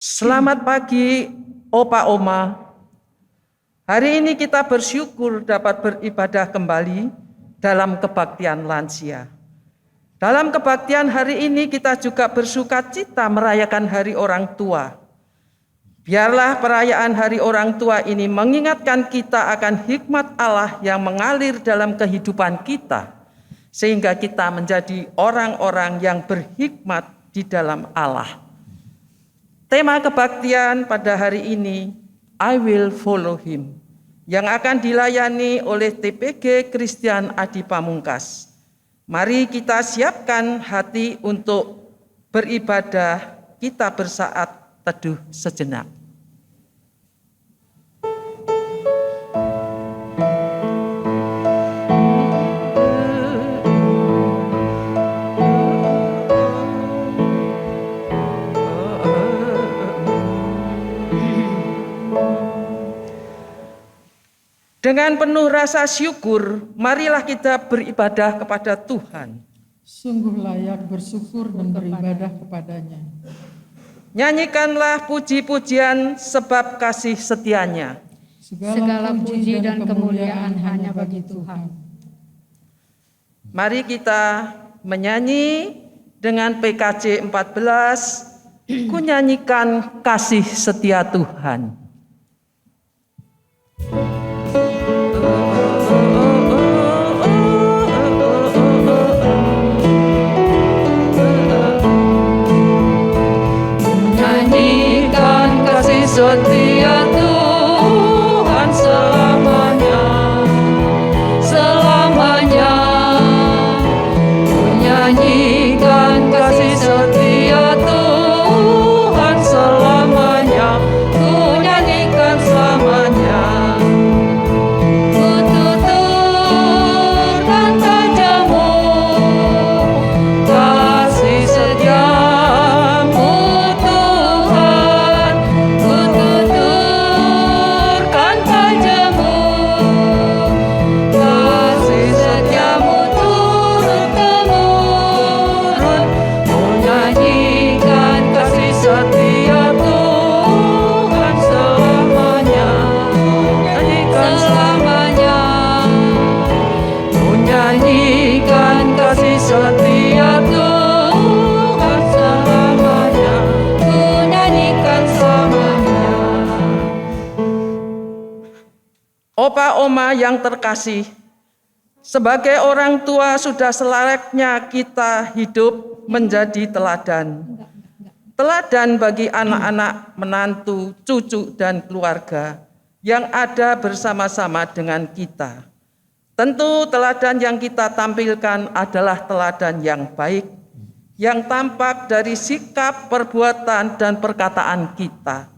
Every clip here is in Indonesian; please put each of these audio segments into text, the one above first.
Selamat pagi, Opa Oma. Hari ini kita bersyukur dapat beribadah kembali dalam kebaktian lansia. Dalam kebaktian hari ini kita juga bersukacita merayakan Hari Orang Tua. Biarlah perayaan Hari Orang Tua ini mengingatkan kita akan hikmat Allah yang mengalir dalam kehidupan kita, sehingga kita menjadi orang-orang yang berhikmat di dalam Allah. Tema kebaktian pada hari ini, I Will Follow Him, yang akan dilayani oleh TPG Christian Adi Pamungkas. Mari kita siapkan hati untuk beribadah, kita bersaat teduh sejenak. Dengan penuh rasa syukur, marilah kita beribadah kepada Tuhan. Sungguh layak bersyukur dan beribadah kepadanya. Nyanyikanlah puji-pujian sebab kasih setianya. Segala puji dan kemuliaan hanya bagi Tuhan. Mari kita menyanyi dengan PKJ 14, ku nyanyikan kasih setia Tuhan. Setia Tuhan selamanya, selamanya. Ku nyanyikan kasih setia Tuhan selamanya, ku nyanyikan selamanya. Ku tuturkan padamu kasih setiamu Tuhan. Setia Tuhan selamanya, ku nyanyikan selamanya. Opa Oma yang terkasih, sebagai orang tua sudah selayaknya kita hidup menjadi teladan. Teladan bagi anak-anak, menantu, cucu, dan keluarga yang ada bersama-sama dengan kita. Tentu teladan yang kita tampilkan adalah teladan yang baik, yang tampak dari sikap, perbuatan, dan perkataan kita.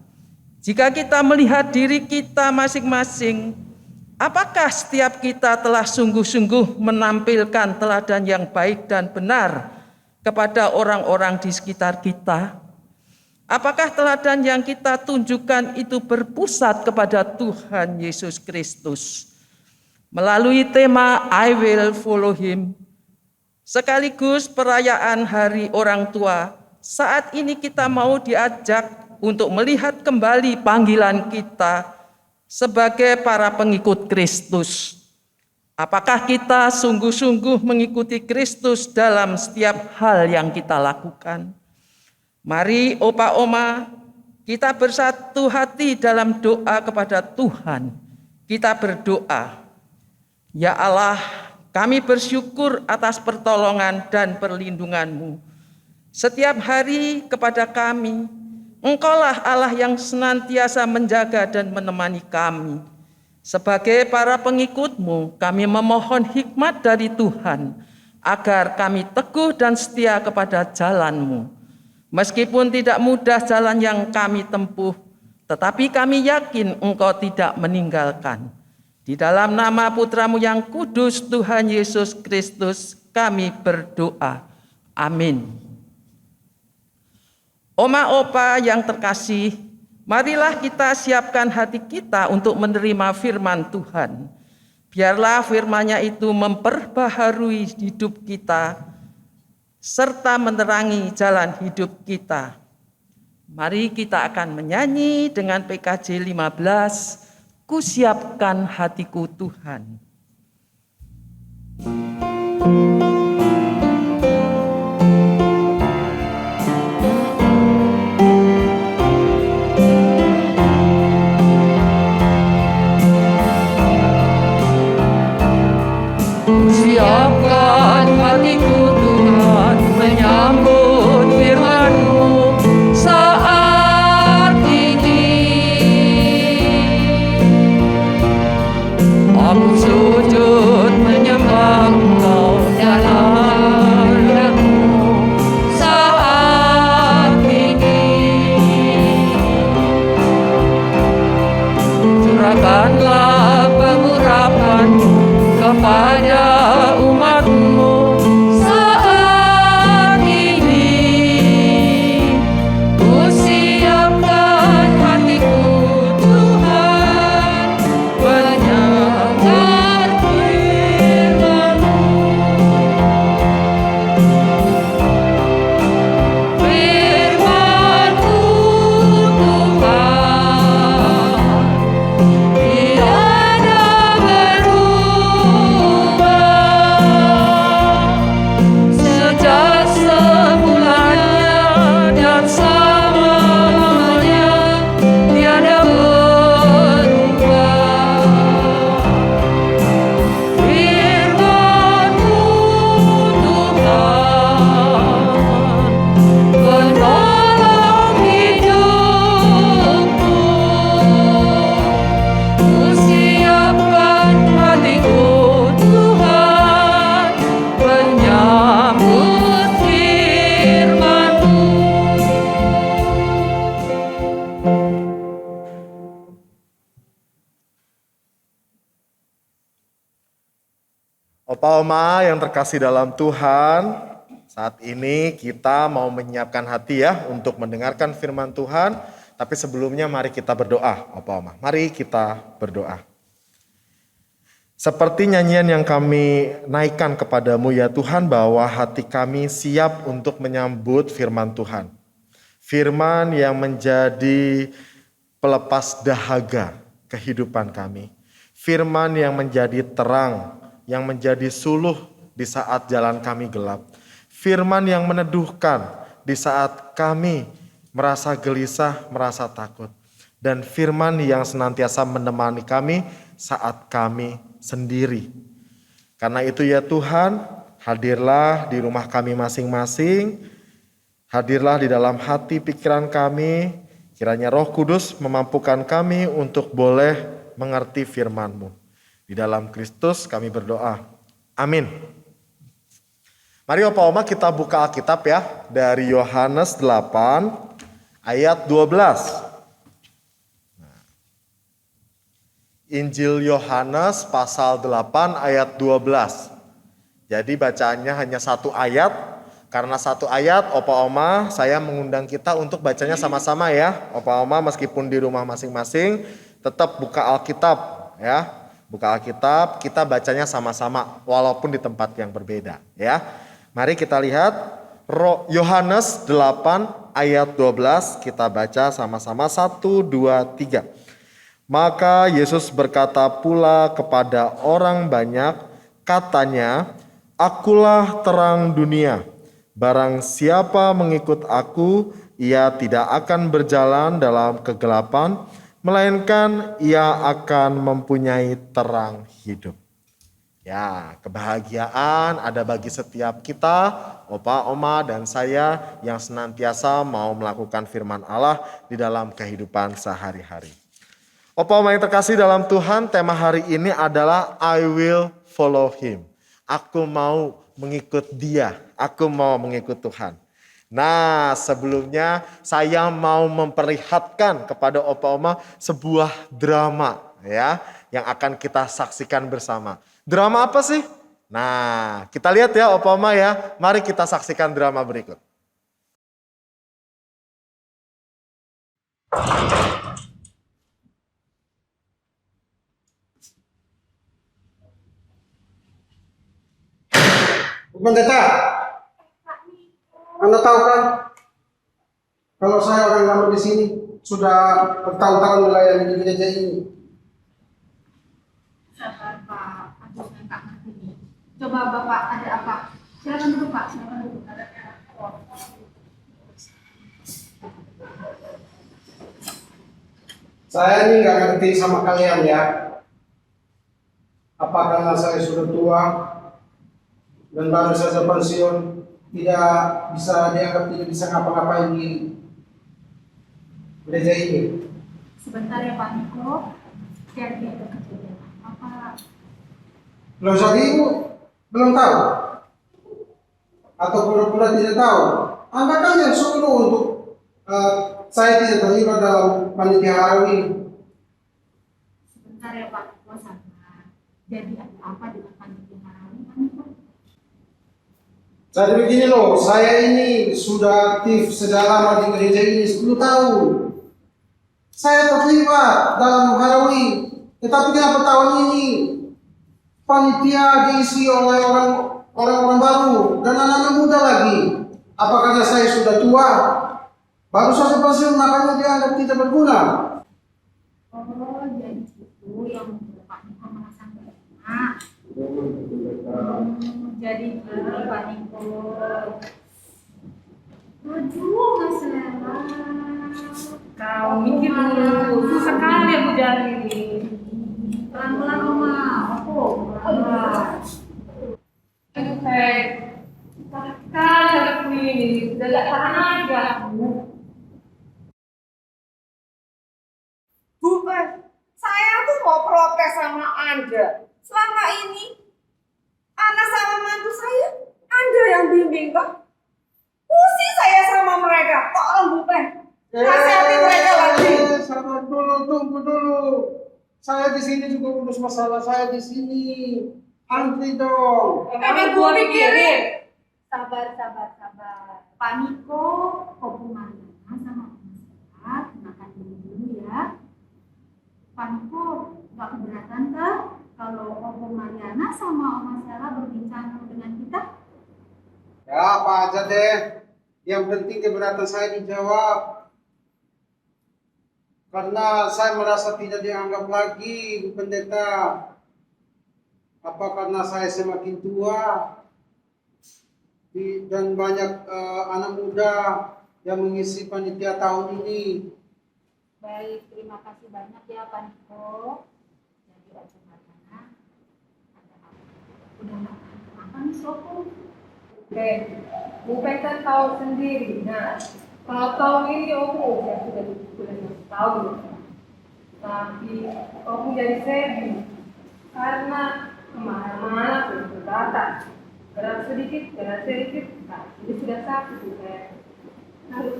Jika kita melihat diri kita masing-masing, apakah setiap kita telah sungguh-sungguh menampilkan teladan yang baik dan benar kepada orang-orang di sekitar kita? Apakah teladan yang kita tunjukkan itu berpusat kepada Tuhan Yesus Kristus? Melalui tema I Will Follow Him, sekaligus perayaan Hari Orang Tua, saat ini kita mau diajak untuk melihat kembali panggilan kita sebagai para pengikut Kristus. Apakah kita sungguh-sungguh mengikuti Kristus dalam setiap hal yang kita lakukan? Mari Opa Oma, kita bersatu hati dalam doa kepada Tuhan. Kita berdoa. Ya Allah, kami bersyukur atas pertolongan dan perlindungan-Mu. Setiap hari kepada kami, Engkaulah Allah yang senantiasa menjaga dan menemani kami. Sebagai para pengikut-Mu, kami memohon hikmat dari Tuhan, agar kami teguh dan setia kepada jalan-Mu. Meskipun tidak mudah jalan yang kami tempuh, tetapi kami yakin Engkau tidak meninggalkan. Di dalam nama Putra-Mu yang kudus, Tuhan Yesus Kristus, kami berdoa. Amin. Oma Opa yang terkasih, marilah kita siapkan hati kita untuk menerima firman Tuhan. Biarlah firman-Nya itu memperbaharui hidup kita, serta menerangi jalan hidup kita. Mari kita akan menyanyi dengan PKJ 15, Kusiapkan hatiku Tuhan. Siapkan hatiku Tuhan menyambut firman-Mu saat ini. Aku sujud menyembah Engkau dalam hidupku saat ini. Curahkanlah pengurapan-Mu kepada umat-Mu saat ini. Kusiapkan hatiku Tuhan mendengar firman-Mu. Firman-Mu Tuhan tiada berubah, sejak semulanya dan selamanya tiada berubah. Firman-Mu Tuhan penolong hidupku. Kusiapkan hatiku Tuhan menyambut firman-Mu. Opa Oma yang terkasih dalam Tuhan, saat ini kita mau menyiapkan hati ya untuk mendengarkan firman Tuhan. Tapi sebelumnya mari kita berdoa, Opa Oma. Mari kita berdoa. Seperti nyanyian yang kami naikkan kepadamu ya Tuhan, bahwa hati kami siap untuk menyambut firman Tuhan. Firman yang menjadi pelepas dahaga kehidupan kami. Firman yang menjadi terang, yang menjadi suluh di saat jalan kami gelap. Firman yang meneduhkan di saat kami merasa gelisah, merasa takut. Dan firman yang senantiasa menemani kami saat kami sendiri. Karena itu ya Tuhan, hadirlah di rumah kami masing-masing. Hadirlah di dalam hati pikiran kami. Kiranya Roh Kudus memampukan kami untuk boleh mengerti firman-Mu. Di dalam Kristus kami berdoa. Amin. Mari Opa Oma kita buka Alkitab ya. Dari Yohanes 8 ayat 12. Injil Yohanes pasal 8 ayat 12. Jadi bacaannya hanya satu ayat. Karena satu ayat, Opa Oma saya mengundang kita untuk bacanya sama-sama ya. Opa Oma meskipun di rumah masing-masing tetap buka Alkitab ya. Buka Alkitab, kita bacanya sama-sama walaupun di tempat yang berbeda ya. Mari kita lihat Yohanes 8 ayat 12, kita baca sama-sama 1, 2, 3. Maka Yesus berkata pula kepada orang banyak, katanya, Akulah terang dunia. Barang siapa mengikut aku, ia tidak akan berjalan dalam kegelapan, melainkan ia akan mempunyai terang hidup. Ya, kebahagiaan ada bagi setiap kita, Opa, Oma, dan saya yang senantiasa mau melakukan firman Allah di dalam kehidupan sehari-hari. Opa, Oma yang terkasih dalam Tuhan, tema hari ini adalah I will follow him. Aku mau mengikut dia, aku mau mengikut Tuhan. Nah, sebelumnya saya mau memperlihatkan kepada Opa Oma sebuah drama ya yang akan kita saksikan bersama. Drama apa sih? Nah, kita lihat ya Opa Oma ya. Mari kita saksikan drama berikut. Pendeta, Anda tahu kan Kalau saya orang lama di sini, sudah bertahun-tahun melayani di gereja ini. Sabar Pak, aku nggak ngerti nih. Coba Bapak ada apa? Silakan duduk Pak, silakan duduk. Saya ini nggak ngerti sama kalian ya. Apa karena saya sudah tua dan baru saja pensiun, tidak bisa dianggap tidak bisa ngapa-ngapain di gereja ini? Sebentar ya Pak Niko, jadi ada kejadian apa? Loh, jadi ibu belum tahu? Atau pura-pura tidak tahu? Anda kan yang suruh untuk saya tidak terlibat dalam panitia Halloween. Sebentar ya Pak Niko, sabar. Jadi ada apa dengan panitia Halloween Pak Niko? Jadi begini loh, saya ini sudah aktif sejak lama di gereja ini 10 tahun. Saya terlibat dalam Halloween, tetapi kenapa tahun ini panitia diisi oleh orang-orang baru dan anak-anak muda lagi? Apa karena saya sudah tua? Baru saja pensiun makanya dianggap tidak berguna. Oh, jadi itu yang membuat Pak Niko merasa nggak enak. Jadi gini Pak Niko. Aduh, nggak selera. Kau mikir dulu, susah sekali aku jalan ini. Pelan-pelan Oma, aku pelan. Aduh, Fek. Sakit sekali aku ini, udah gak tahan aja. Bukan, saya tuh mau protes sama Anda. Selama ini, anak sama mantu saya, Anda yang bimbing kok. Pusing saya sama mereka, tolong bukan. Nasihati mereka lagi. Sabar dulu, tunggu dulu. Saya di sini juga urus masalah saya di sini. Antri dong. Emang gue pikirin. Sabar. Pak Niko, hubungannya sama Om Sehat, makan dulu ya. Pak Niko, nggak keberatan kah kalau Om Mariana sama Om Sela berbincang dengan kita? Ya, apa aja deh. Yang penting keberatan saya dijawab. Karena saya merasa tidak dianggap lagi, Bu Pendeta. Apa karena saya semakin tua dan banyak anak muda yang mengisi panitia tahun ini. Baik, terima kasih banyak ya Pak Niko. Jadi Om Mariana, ada apa? Udah nggak apa nih Sopo? Oke, bukan kan tahu sendiri. Nah, kalau tahun ini aku ya sudah tahu gitu. Tapi aku jadi sedih karena kemana-mana sudah terbatas. Gerak sedikit, nah, ini sudah sakit bukan. Harus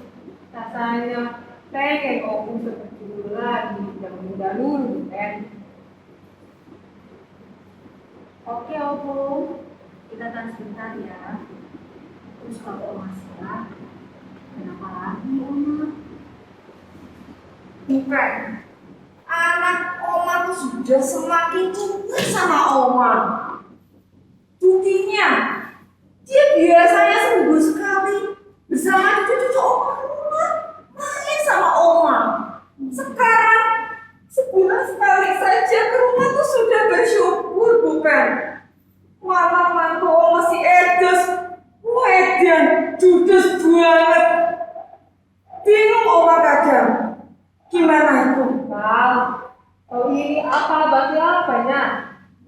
rasanya pengen aku seperti dulu lagi, yang muda dulu kan. Oke Om, kita tahan sebentar ya. Terus kalau masalah, kenapa lagi Oma? Bukan. Anak Oma tuh sudah semakin cinta sama Oma. Buktinya, dia biasanya seminggu sekali bersama cucu-cucu Oma main sama Oma. Sekarang sebulan sekali saja ke rumah tuh sudah bersyukur bukan? Malah mantu Oma si Edes, wedan judes banget. Bingung Oma kadang. Gimana itu? Kau ini apa berarti apanya?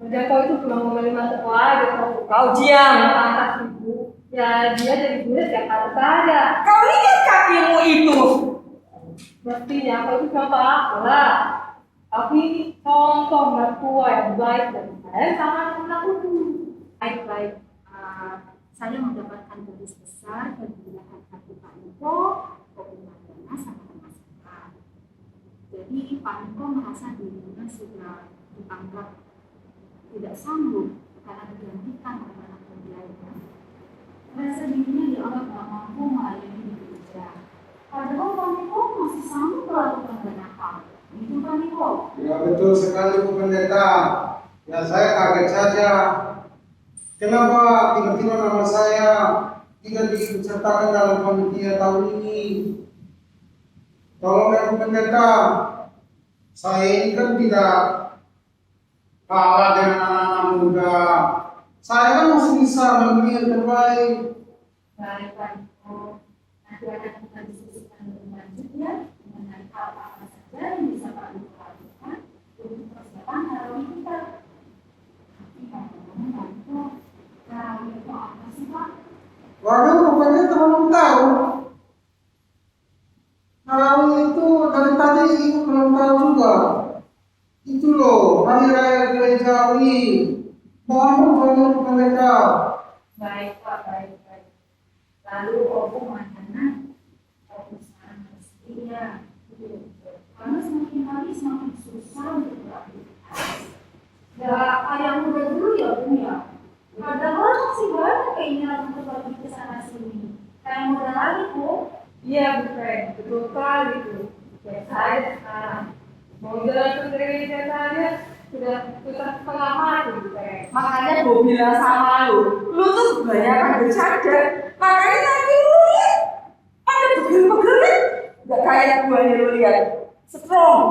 Dan kau itu cuma menerima sekolah aja Kau diam. atas ibu. Ya dia jadi guru setiap hari saja. Kau lihat kakimu itu. Mestinya kau itu contoh aku lah. Aku ini contoh mertua yang baik dan sayang sama anak-anakku. Baik. Saya mendapatkan garis besar kegilaan hati Pak Niko, hubungannya sama masalah. Jadi Pak Niko merasa dirinya sudah dianggap tidak sanggup karena digantikan oleh anak muda ya. Merasa dirinya dianggap tidak mampu melayani di gereja. Padahal Pak Niko masih sanggup melakukan banyak hal. Itu Pak Niko. Ya betul sekali Bu Pendeta. Ya saya kaget saja. Kenapa tiba-tiba nama saya tidak disertakan dalam panitia tahun ini? Kalau memang pendeta, saya ini kan tidak kalah dengan anak-anak muda. Saya kan masih bisa memilih yang terbaik. Baik, Pak Niko. Nanti akan kita diskusikan lebih lanjut ya mengenai apa-apa saja yang bisa Pak Niko lakukan untuk persiapan tarawih kita. Tapi kadang-kadang Pak Niko, tarawih itu apa sih Pak? Waduh, rupanya terlalu tahu. Tarawih itu dari tadi ibu belum tahu juga. Itu loh, hari raya gerejawi. Mohon pertolongan pendeta. Baik Pak, baik. Lalu Opo Madana, Opo sekarang harus setia. Karena semakin hari semakin susah untuk beraktivitas. Ya, kayak muda dulu ya Bu ya. Padahal masih banyak keinginan untuk pergi ke sana sini. Kayak muda lagi Bu. Iya, Bu Fred, betul sekali itu. Ya, saya sekarang mau jalan ke gereja saja sudah setengah mati, Bu Fred. Makanya gue bilang sama lu tuh kebanyakan bercanda. Makanya nanti lu lihat, ada pegel-pegel kan? Gak kayak gue nih lu lihat, strong.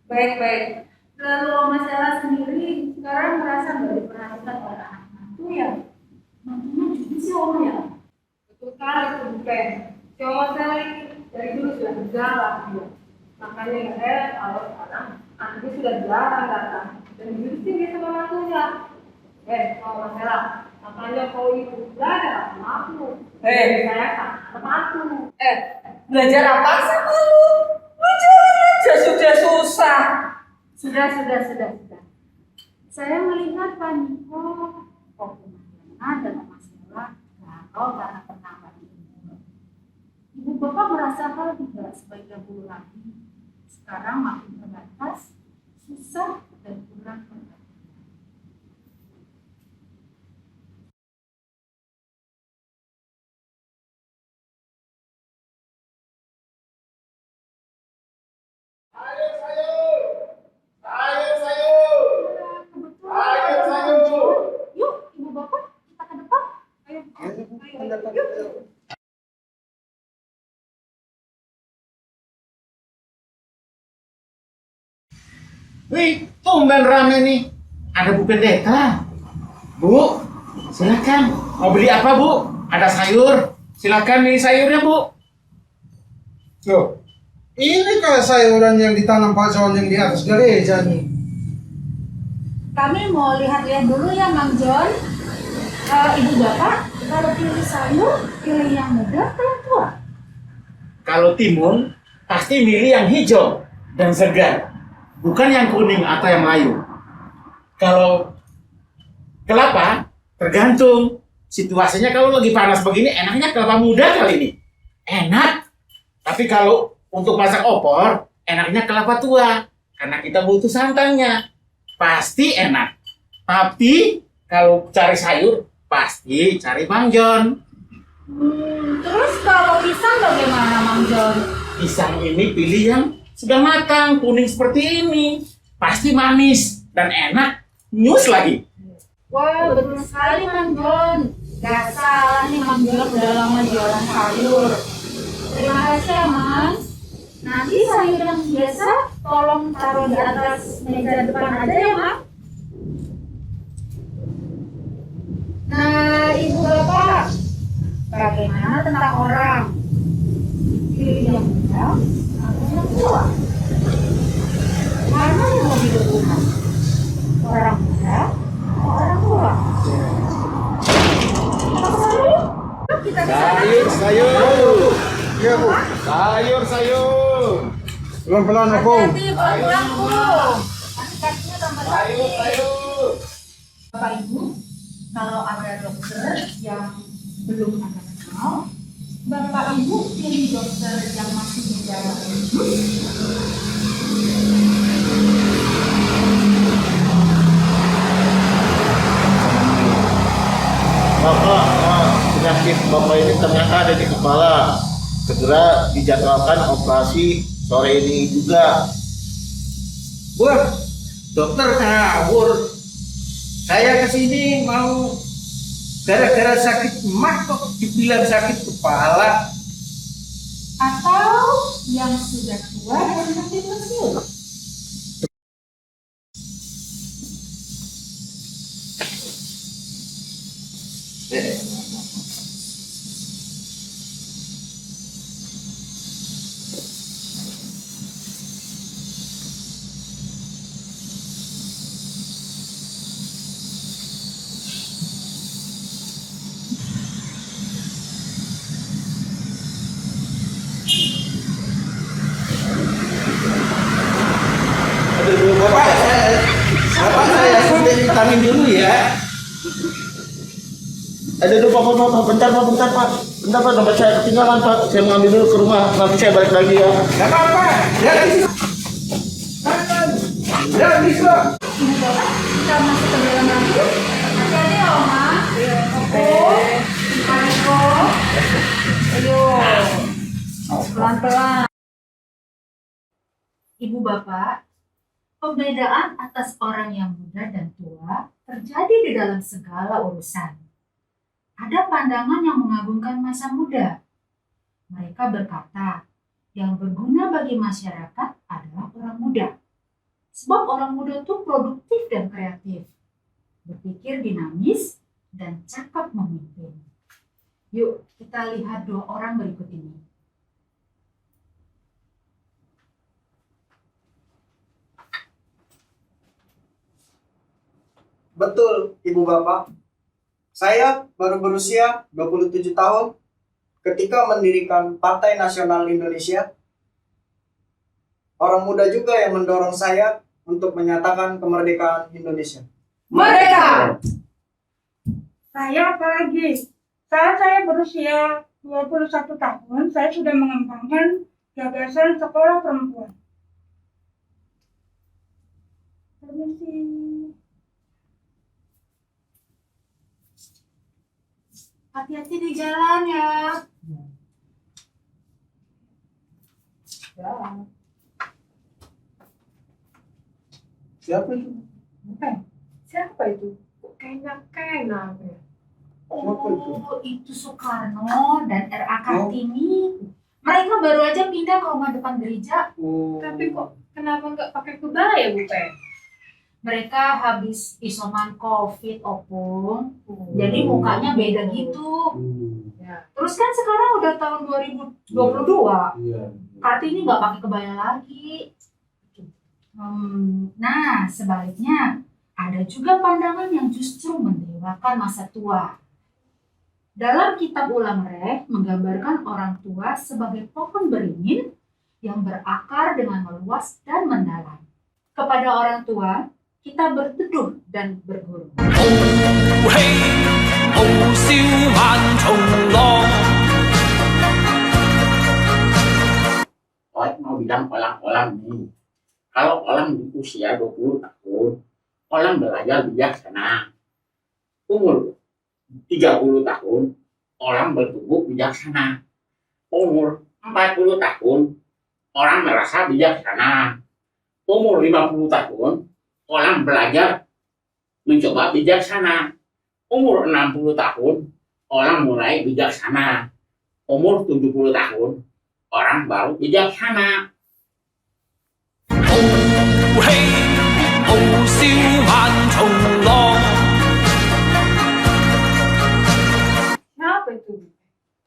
Baik. Lalu Oma Sela sendiri sekarang merasa nggak diperhatikan oleh anak mantu ya? Mantunya juga sih Oma ya? Betul sekali itu, Bu Fred. Cuma saya dari dulu sudah berjalan dia. Makanya nggak heran kalau sekarang anaknya sudah jarang datang dan diusir dia sama mantunya. Kalau masalah, makanya kau itu belajar sama aku. Saya kan anak mantu. Belajar apa sama lu? Lu jalan aja sudah susah. Sudah. Saya melihat Pak Niko, Opo Madana dan Mas Sela galau karena pertambah ini. Ibu Bapak merasa hal tidak sebaik dahulu lagi. Sekarang makin terbatas, susah dan kurang perhatian. Yuk, Ibu Bapak, kita ke depan. Ayo. Wih, tumben rame nih. Ada Bu Pendeta. Bu, silakan. Mau beli apa, Bu? Ada sayur. Silakan nih sayurnya, Bu. Loh, ini kayak sayuran yang ditanam Pak John yang di atas gereja nih. Kami mau lihat-lihat dulu ya, Mang John. Ibu Bapak, kalau pilih sayur, pilih yang muda atau yang tua? Kalau timun, pasti milih yang hijau dan segar. Bukan yang kuning atau yang layu. Kalau kelapa, tergantung. Situasinya kalau lagi panas begini, enaknya kelapa muda kali ini. Enak. Tapi kalau untuk masak opor, enaknya kelapa tua. Karena kita butuh santannya. Pasti enak. Tapi kalau cari sayur, pasti cari Mang John. Terus kalau pisang bagaimana, Mang John? Pisang ini pilih yang sudah matang, kuning seperti ini. Pasti manis dan enak, nyus lagi. Wah, betul sekali, Mang John. Gak salah nih, Mang John udah lama jualan sayur. Terima kasih ya, Mang. Nanti sayur yang biasa tolong taruh di atas meja depan aja ya, Mang. Nah, Ibu Bapak, bagaimana tentang orang? Pilih yang muda atau yang tua? Mana yang lebih berguna? Orang muda atau orang tua? Kita Sayur. Iya, Bu. Sayur. Pelan-pelan, Opo. hati-hati pulang dulu. Nanti kakinya tambah sakit. Bapak Ibu, kalau ada dokter yang belum Anda kenal, Bapak Ibu pilih dokter yang masih berjalan. Bapak, penyakit Bapak ini ternyata ada di kepala. Segera dijadwalkan operasi sore ini juga. Wah, dokter ngawur. Saya kesini mau gara-gara sakit emak kok dibilang sakit kepala. Atau Yang sudah tua dan hampir pensiun. Aduh, Bapak saya sudah vitamin dulu ya. Aduh, Pak, bentar Pak. Bentar Pak, dompet saya ketinggalan Pak. Saya mau ambil dulu ke rumah, nanti saya balik lagi ya. Gak apa-apa, ya bisa. Ya bisa. Ibu bapak kita masuk ke dalam lagi. Hati-hati ya Oma. Oke. Mariko. Ayo. Pelan-pelan. Ibu bapak, perbedaan atas orang yang muda dan tua terjadi di dalam segala urusan. Ada pandangan yang mengagungkan masa muda. Mereka berkata, yang berguna bagi masyarakat adalah orang muda. Sebab orang muda itu produktif dan kreatif, berpikir dinamis, dan cakap memimpin. Yuk, kita lihat dua orang berikut ini. Betul, Ibu Bapak. Saya baru berusia 27 tahun ketika mendirikan Partai Nasional Indonesia. Orang muda juga yang mendorong saya untuk menyatakan kemerdekaan Indonesia. Merdeka! Saya apalagi, saat saya berusia 21 tahun, saya sudah mengembangkan gagasan sekolah perempuan. Permisi. Hati-hati di jalan ya. Siapa itu? Siapa itu? Kok kayaknya ya? Oh, itu Soekarno dan R.A. Kartini. Mereka baru aja pindah ke rumah depan gereja. Tapi kok kenapa nggak pakai kebaya, Bu Pe? Mereka habis isoman COVID, Opung. Jadi mukanya beda gitu. Ya. Terus kan sekarang udah tahun 2022. Iya. Kartini nggak pakai kebaya lagi. Nah, sebaliknya ada juga pandangan yang justru mendewakan masa tua. Dalam kitab Ulang Reh menggambarkan orang tua sebagai pohon beringin yang berakar dengan meluas dan mendalam. Kepada orang tua, kita berteduh dan berguru. Orang mau bilang orang nih. Kalau orang di usia 20 tahun, orang belajar bijaksana. Umur 30 tahun, orang bertumbuh bijaksana. Umur 40 tahun, orang merasa bijaksana. Umur 50 tahun, orang belajar mencoba bijaksana. Umur 60 tahun, orang mulai bijaksana. Umur 70 tahun, orang baru bijaksana. Siapa itu?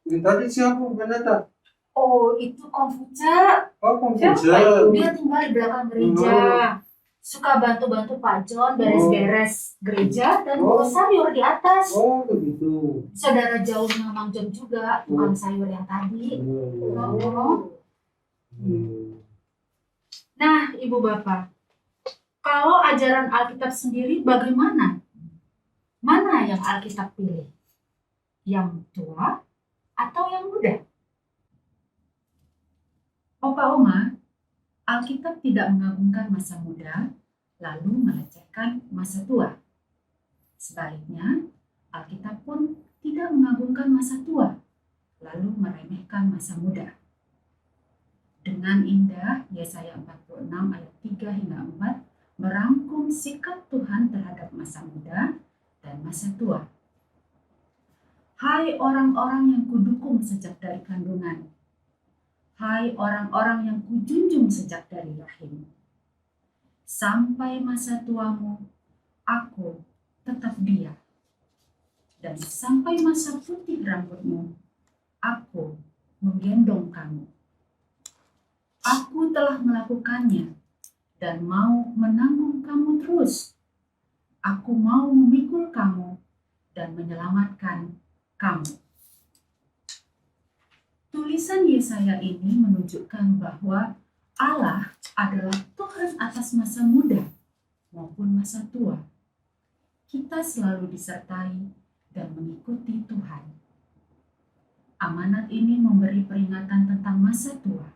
Ini tadi siapa pendeta? Oh, itu Konfuce. Oh, Siapa komputer. Dia tinggal di belakang gereja. Suka bantu-bantu Pak John beres-beres gereja dan bawa sayur di atas. Oh, begitu. Saudara jauhnya Mang John juga, bukan sayur yang tadi. Oh. Nah, Ibu Bapak, kalau ajaran Alkitab sendiri bagaimana? Mana yang Alkitab pilih? Yang tua atau yang muda? Opa Oma, Alkitab tidak mengagungkan masa muda, lalu melecehkan masa tua. Sebaliknya, Alkitab pun tidak mengagungkan masa tua, lalu meremehkan masa muda. Dengan indah, Yesaya 46 ayat 3 hingga 4 merangkum sikap Tuhan terhadap masa muda dan masa tua. Hai orang-orang yang kudukung sejak dari kandungan, hai orang-orang yang kujunjung sejak dari rahim. Sampai masa tuamu, aku tetap dia. Dan sampai masa putih rambutmu, aku menggendong kamu. Aku telah melakukannya dan mau menanggung kamu terus. Aku mau memikul kamu dan menyelamatkan kamu. Tulisan Yesaya ini menunjukkan bahwa Allah adalah Tuhan atas masa muda maupun masa tua. Kita selalu disertai dan mengikuti Tuhan. Amanat ini memberi peringatan tentang masa tua.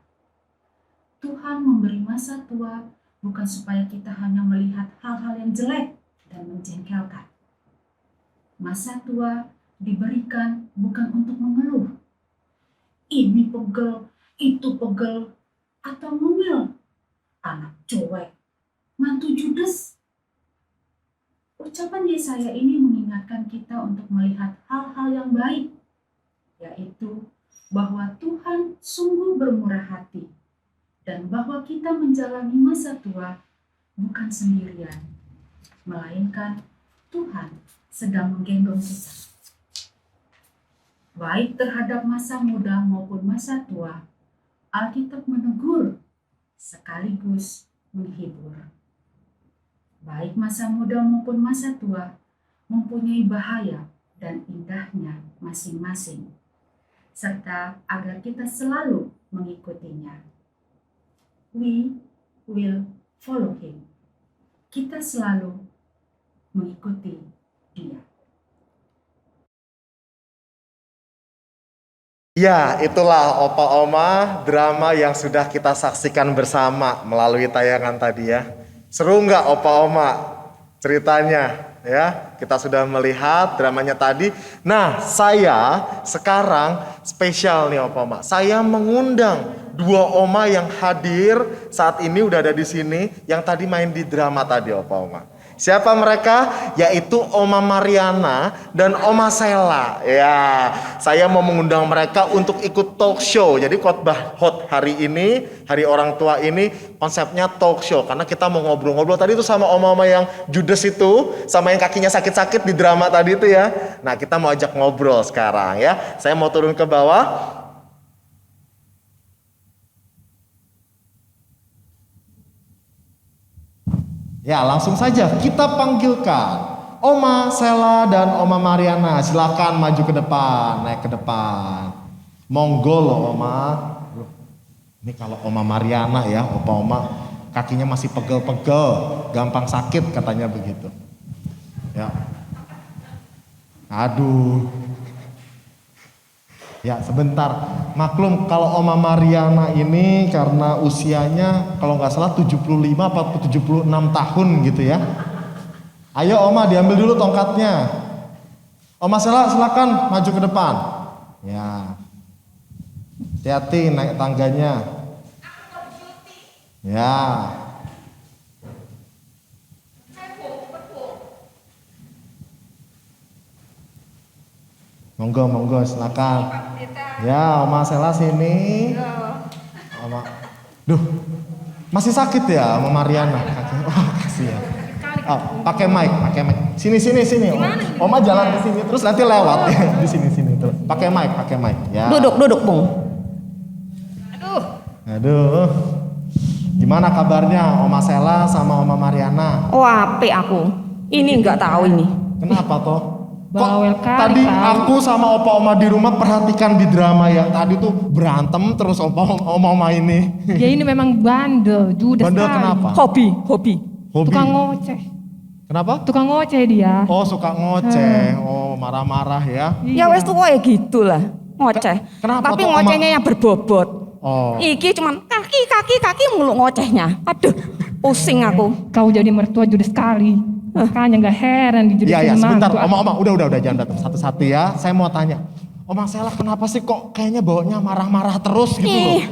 Tuhan memberi masa tua bukan supaya kita hanya melihat hal-hal yang jelek dan menjengkelkan. Masa tua diberikan bukan untuk mengeluh. Ini pegel, itu pegel, atau ngomel. Anak cuek, mantu judes. Ucapan Yesaya ini mengingatkan kita untuk melihat hal-hal yang baik, yaitu bahwa Tuhan sungguh bermurah hati dan bahwa kita menjalani masa tua bukan sendirian, melainkan Tuhan sedang menggendong kita. Baik terhadap masa muda maupun masa tua, Alkitab menegur sekaligus menghibur. Baik masa muda maupun masa tua mempunyai bahaya dan indahnya masing-masing, serta agar kita selalu mengikutinya. We will follow him. Kita selalu mengikuti dia. Ya, itulah Opa Oma drama yang sudah kita saksikan bersama melalui tayangan tadi ya. Seru nggak Opa Oma ceritanya ya? Kita sudah melihat dramanya tadi. Nah, saya sekarang spesial nih Opa Oma. Saya mengundang dua Oma yang hadir saat ini udah ada di sini yang tadi main di drama tadi Opa Oma. Siapa mereka? Yaitu Oma Mariana dan Oma Sela. Ya, saya mau mengundang mereka untuk ikut talk show. Jadi khotbah hot hari ini, hari orang tua ini konsepnya talk show. Karena kita mau ngobrol-ngobrol tadi itu sama Oma-Oma yang judes itu, sama yang kakinya sakit-sakit di drama tadi itu ya. Nah, kita mau ajak ngobrol sekarang ya. Saya mau turun ke bawah. Ya, langsung saja kita panggilkan Oma Sela dan Oma Mariana. Silakan maju ke depan, naik ke depan. Monggo loh Oma. Ini kalau Oma Mariana ya, Opa Oma kakinya masih pegel-pegel, gampang sakit katanya begitu. Ya. Aduh. Ya, sebentar. Maklum kalau Oma Mariana ini karena usianya kalau nggak salah 75 atau 76 tahun gitu ya. Ayo Oma diambil dulu tongkatnya. Oma Sela silakan maju ke depan. Ya. Hati-hati naik tangganya. Ya. Monggo silakan. Ya, Oma Sela sini. Oma. Duh. Masih sakit ya Oma Mariana kakinya. Oh, kasihan. Oh, pakai mic. Sini. Oma jalan ke sini terus nanti lewat ya di sini tuh. Pakai mic ya. Duduk, Bung. Aduh. Gimana kabarnya Oma Sela sama Oma Mariana? Oh, apik aku. Ini nggak tahu ini. Kenapa toh? Bawel Kok kali, tadi Kak. aku sama Opa Oma di rumah perhatikan di drama yang tadi tuh berantem terus Opa Oma ini. Dia ini memang bandel, judes Bandel sekali. kenapa? Hobi. Tukang ngoceh. Kenapa? Tukang ngoceh dia. Oh, suka ngoceh. Oh, marah-marah ya. Ya wes tuh ya gitulah, ngoceh. Kenapa Tapi tuh, Oma? ngocehnya yang berbobot. Oh. Iki cuman kaki mulu ngocehnya. Aduh, pusing aku. Kau jadi mertua judes sekali. Makanya gak heran dijudesin Iya, sebentar. mantu. Oma, udah jangan datang satu-satu ya. Saya mau tanya. Oma Sela kenapa sih kok kayaknya bawanya marah-marah terus gitu loh?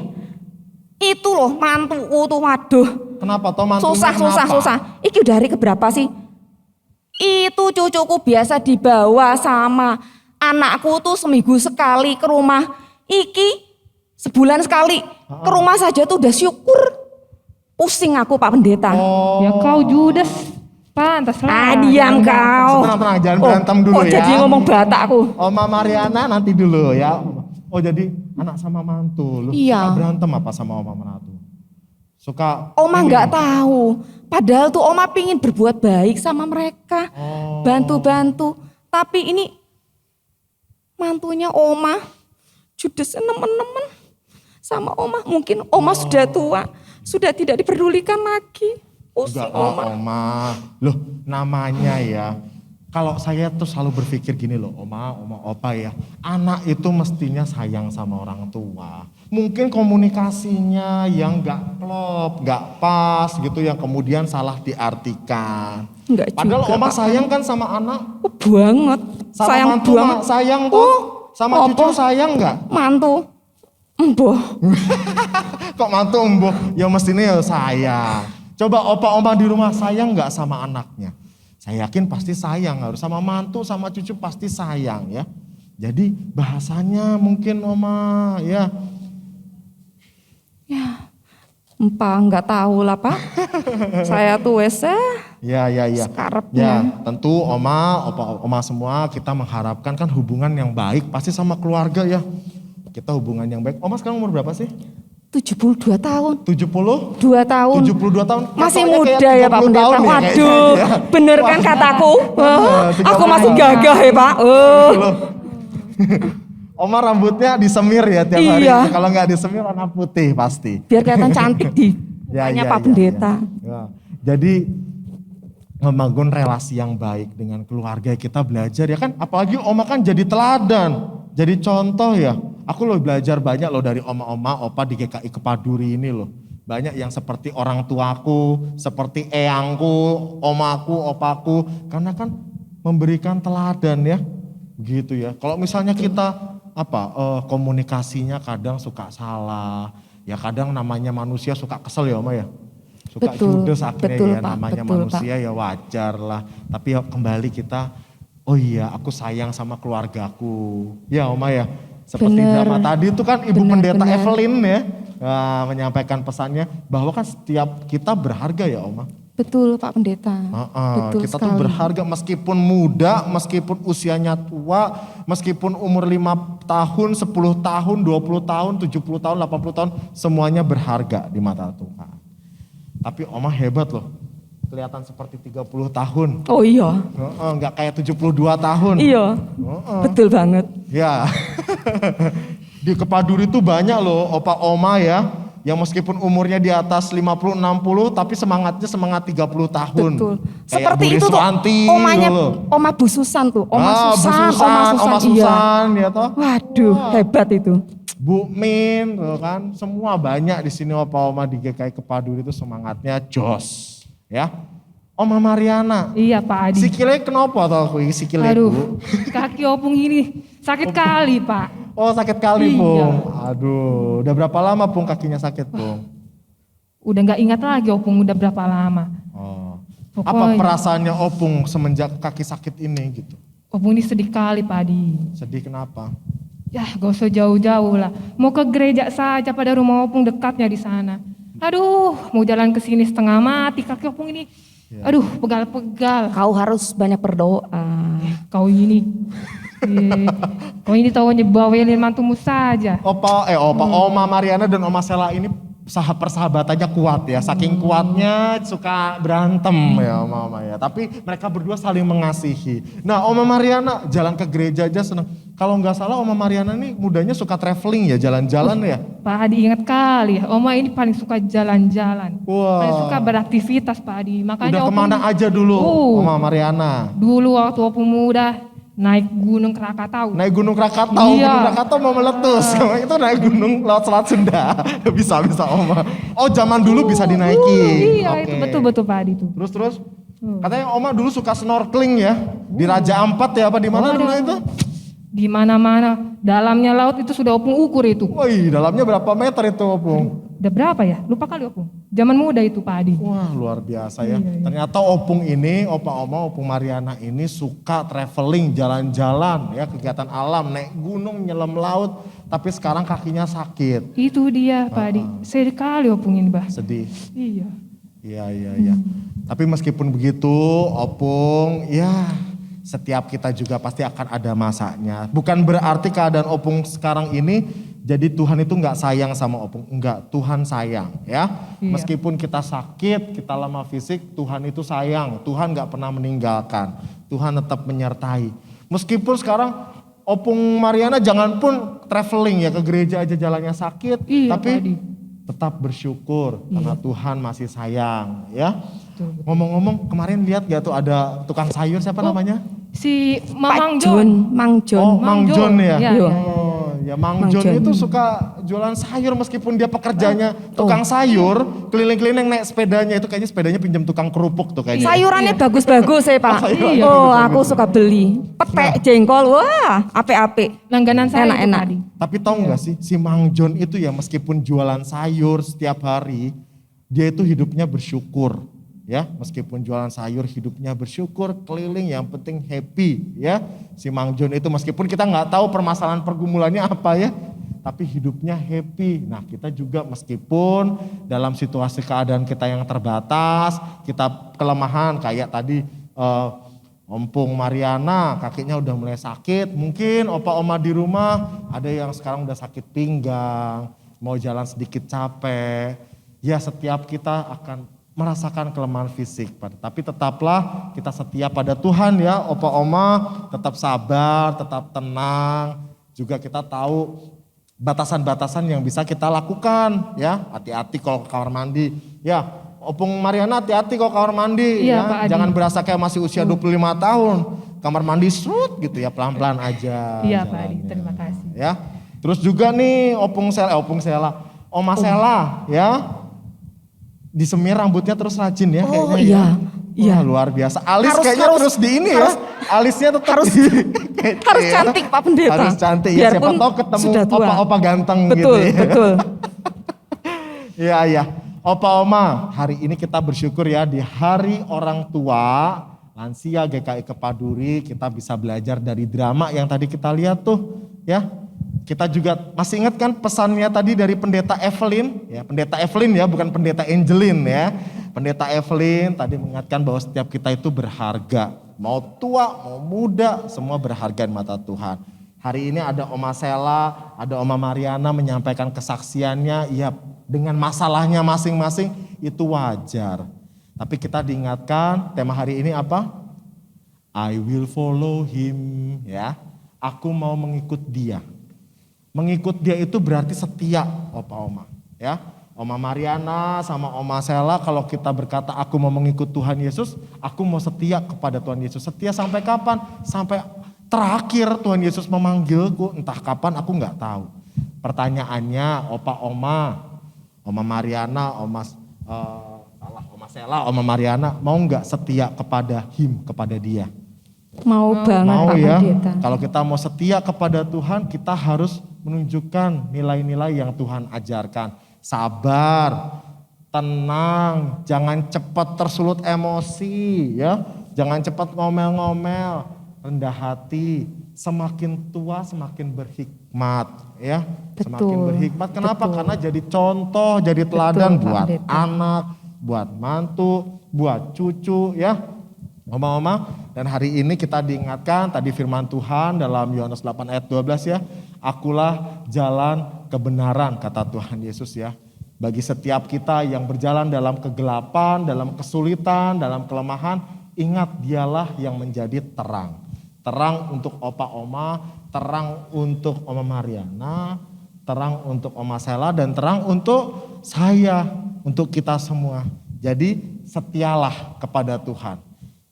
Itu loh mantuku tuh, waduh. Kenapa toh mantunya Susah. Iki udah hari keberapa sih? Itu cucuku biasa dibawa sama anakku tuh seminggu sekali ke rumah. Iki Sebulan sekali ke rumah saja tuh udah syukur. Pusing aku Pak Pendeta. Ya kau judes. Pantas lah. Diam kau. Tenang, jangan berantem dulu ya. Jadi ngomong Batakku. Oma Mariana nanti dulu ya. Oh jadi anak sama mantu. Lu Iya. suka berantem apa sama Oma Manatu? Suka Oma nggak tahu. Padahal tuh Oma pingin berbuat baik sama mereka. Bantu-bantu. Tapi ini mantunya Oma judes nemen-nemen sama Oma. Mungkin Oma sudah tua. Sudah tidak diperdulikan lagi. Pusing Enggak, Oma. Loh, namanya ya. Kalau saya tuh selalu berpikir gini loh, Oma, Opa ya. Anak itu mestinya sayang sama orang tua. Mungkin komunikasinya yang gak klop, gak pas gitu, yang kemudian salah diartikan. Enggak Padahal juga, Oma Pak. sayang kan sama anak. Banget. Sama Sayang mantu banget. sayang tuh. Sama cucu sayang gak? Mantu. Emboh. Kok mantu embuh? Ya mestinya ya sayang. Coba opa oma di rumah sayang nggak sama anaknya? Saya yakin pasti sayang, harus sama mantu, sama cucu pasti sayang ya. Jadi bahasanya mungkin oma ya. Ya, nggak tahu lah Pak. Saya tuh Ya. sekarepnya. Ya, tentu oma, oma semua kita mengharapkan kan hubungan yang baik pasti sama keluarga ya. Kita hubungan yang baik. Oma sekarang umur berapa sih? 72 tahun. 70? 2 tahun. 72 tahun. Masih Ketoknya kayak muda ya Pak 30 Pendeta. tahun ya Waduh, kayaknya. bener kan kataku? Aku 30 masih tahun. gagah ya Pak. Oma rambutnya disemir ya tiap hari. Iya. Kalau nggak disemir warna putih pasti. Biar kelihatan cantik di mukanya Pak Pendeta. Ya. Jadi membangun relasi yang baik dengan keluarga kita belajar ya kan. Apalagi Oma kan jadi teladan, jadi contoh ya. Aku loh belajar banyak loh dari oma-oma, opa di GKI Kepaduri ini loh. Banyak yang seperti orang tuaku, seperti eyangku, omaku, opaku. Karena kan memberikan teladan ya, gitu ya. Kalau misalnya kita komunikasinya kadang suka salah, ya kadang namanya manusia suka kesel ya oma ya. Suka judes akhirnya ya namanya manusia ya wajar lah. Tapi ya kembali kita, oh iya aku sayang sama keluargaku. Ya oma ya. Seperti drama tadi itu kan Ibu Pendeta Evelyn ya menyampaikan pesannya bahwa kan setiap kita berharga ya Oma. Betul Pak Pendeta. Betul kita sekali. Tuh berharga meskipun muda, meskipun usianya tua, meskipun umur 5 tahun, 10 tahun, 20 tahun, 70 tahun, 80 tahun, semuanya berharga di mata Tuhan. Tapi Oma hebat loh. Kelihatan seperti 30 tahun. Oh iya. Enggak kayak 72 tahun. Iya. Betul banget. Ya. Di Kepaduri itu banyak loh opa oma ya. Yang meskipun umurnya di atas 50-60 tapi semangatnya semangat 30 tahun. Betul. Kayak seperti Bu itu tuh omanya gitu Oma Bu Susan tuh. Oma Susan iya. Ya toh. Waduh hebat itu. Bu Min tuh kan. Semua banyak di sini opa oma di GKI Kepaduri itu semangatnya jos. Ya, Oma Mariana. Iya Pak Adi. Sikile kenapa tau aku sikile? Aduh, kaki opung ini sakit kali Pak. Oh sakit kali iya. Pung. Aduh, udah berapa lama Pung kakinya sakit Pung? Udah nggak ingat lagi opung udah berapa lama. Oh. Pokoknya, apa perasaannya Opung semenjak kaki sakit ini gitu? Opung ini sedih kali Pak Adi. Sedih kenapa? Ya gak usah jauh-jauh lah. Mau ke gereja saja pada rumah opung dekatnya di sana. Aduh, mau jalan ke sini setengah mati kaki opung ini. Ya. Aduh, pegal-pegal. Kau harus banyak berdoa. Kau ini. Kau ini tahunya bawelin mantumu saja. Oma Mariana dan Oma Sela ini persahabatannya kuat ya. Saking kuatnya suka berantem ya Oma ya. Tapi mereka berdua saling mengasihi. Nah Oma Mariana jalan ke gereja aja senang. Kalau nggak salah Oma Mariana nih mudanya suka traveling ya, jalan-jalan ya. Pak Adi ingat kali ya, Oma ini paling suka jalan-jalan. Wow. Paling suka beraktivitas Pak Adi. Makanya udah kemana aja dulu Oma Mariana? Dulu waktu opung muda naik Gunung Krakatau. Naik Gunung Krakatau, iya. Gunung Krakatau mau meletus. Itu naik gunung lewat Selat Sunda. bisa Oma. Oh zaman dulu bisa dinaiki. Iya itu betul Pak Adi itu. Terus? Katanya Oma dulu suka snorkeling ya. Di Raja Ampat ya apa di mana dulu itu? Di mana-mana. Dalamnya laut itu sudah opung ukur itu. Woi dalamnya berapa meter itu opung? Udah berapa ya? Lupa kali opung. Zaman muda itu Pak Adi. Wah luar biasa ya. Iya. Ternyata opung ini, opa oma, opung Mariana ini suka traveling, jalan-jalan ya, kegiatan alam, naik gunung, nyelam laut. Tapi sekarang kakinya sakit. Itu dia Pak Adi. Sedih sekali opung ini Bah. Sedih. Iya. Iya. Tapi meskipun begitu, opung ya setiap kita juga pasti akan ada masanya. Bukan berarti keadaan opung sekarang ini jadi Tuhan itu nggak sayang sama opung. Enggak, Tuhan sayang ya. Iya. Meskipun kita sakit, kita lemah fisik, Tuhan itu sayang. Tuhan nggak pernah meninggalkan. Tuhan tetap menyertai. Meskipun sekarang opung Mariana jangan pun traveling ya, ke gereja aja jalannya sakit. Iya, tapi Pak Adi. tetap bersyukur karena Tuhan masih sayang ya. Betul. Ngomong-ngomong kemarin lihat gak tuh ada tukang sayur siapa namanya? Si Pak Mamang John, Mang John. Oh, Mang John ya? Iya, iya, iya. Oh, ya Mang Mang John John. itu suka jualan sayur meskipun dia pekerjanya tukang sayur, keliling-keliling naik sepedanya itu kayaknya sepedanya pinjam tukang kerupuk tuh kayaknya. Sayurannya bagus-bagus ya Pak. sayurannya Oh, bagus-bagus. aku suka beli. Petek, jengkol, wah, apik-apik. Langganan saya itu, Enak-enak. Pak Adi. Tapi tahu nggak sih si Mang John itu ya meskipun jualan sayur setiap hari, dia itu hidupnya bersyukur. Ya, meskipun jualan sayur hidupnya bersyukur, keliling yang penting happy ya. Si Mang John itu meskipun kita nggak tahu permasalahan pergumulannya apa ya, tapi hidupnya happy. Nah kita juga meskipun dalam situasi keadaan kita yang terbatas, kita kelemahan kayak tadi Ompung Mariana kakinya udah mulai sakit, mungkin opa oma di rumah ada yang sekarang udah sakit pinggang, mau jalan sedikit capek. Ya setiap kita akan merasakan kelemahan fisik, tapi tetaplah kita setia pada Tuhan ya, opa oma tetap sabar, tetap tenang. Juga kita tahu batasan-batasan yang bisa kita lakukan ya, hati-hati kalau ke kamar mandi. Ya, Opung Mariana hati-hati kalau kamar mandi Iya, ya, Pak Adi. jangan berasa kayak masih usia 25 tahun. Kamar mandi serut gitu ya, pelan-pelan aja. Iya Pak Adi, jalannya. terima kasih. Ya. Terus juga nih Oma Sela ya. Disemir rambutnya terus rajin ya Oh, kayaknya. iya, Ya. iya. Wah, luar biasa. Alis kayaknya Harus- terus di ini ya. Alisnya tetap harus- kece harus ya. cantik, Pak Pendeta. Harus cantik ya. Siapa Biarpun tahu ketemu sudah tua. opa-opa ganteng Betul, gitu ya. betul. Iya. Opa Oma, hari ini kita bersyukur ya di Hari Orang Tua Lansia GKI Kepaduri kita bisa belajar dari drama yang tadi kita lihat tuh ya. Kita juga masih ingat kan pesannya tadi dari Pendeta Evelyn ya, Pendeta Evelyn ya, bukan Pendeta Angelin ya. Pendeta Evelyn tadi mengingatkan bahwa setiap kita itu berharga. Mau tua, mau muda, semua berharga di mata Tuhan. Hari ini ada Oma Sela, ada Oma Mariana menyampaikan kesaksiannya, ya dengan masalahnya masing-masing itu wajar. Tapi kita diingatkan tema hari ini apa? I will follow him ya. Aku mau mengikut dia. Mengikut dia itu berarti setia, opa oma ya. Oma Mariana sama Oma Sela kalau kita berkata aku mau mengikut Tuhan Yesus, aku mau setia kepada Tuhan Yesus. Setia sampai kapan? Sampai terakhir Tuhan Yesus memanggilku, entah kapan aku nggak tahu. Pertanyaannya opa oma, Oma Mariana, Oma Sela, Oma Mariana mau nggak setia kepada him, kepada dia? Mau banget Mau Pak ya, Pendeta. kalau kita mau setia kepada Tuhan, kita harus menunjukkan nilai-nilai yang Tuhan ajarkan. Sabar, tenang, jangan cepat tersulut emosi ya. Jangan cepat ngomel-ngomel, rendah hati. Semakin tua semakin berhikmat ya. Semakin Betul, berhikmat, kenapa? betul. Karena jadi contoh, jadi teladan Pak buat Pendeta. anak, buat mantu, buat cucu ya. Oma-oma, dan hari ini kita diingatkan tadi firman Tuhan dalam Yohanes 8 ayat 12 ya. Akulah jalan kebenaran kata Tuhan Yesus ya. Bagi setiap kita yang berjalan dalam kegelapan, dalam kesulitan, dalam kelemahan, ingat dialah yang menjadi terang. Terang untuk opa oma, terang untuk Oma Mariana, terang untuk Oma Sela, dan terang untuk saya, untuk kita semua. Jadi setialah kepada Tuhan.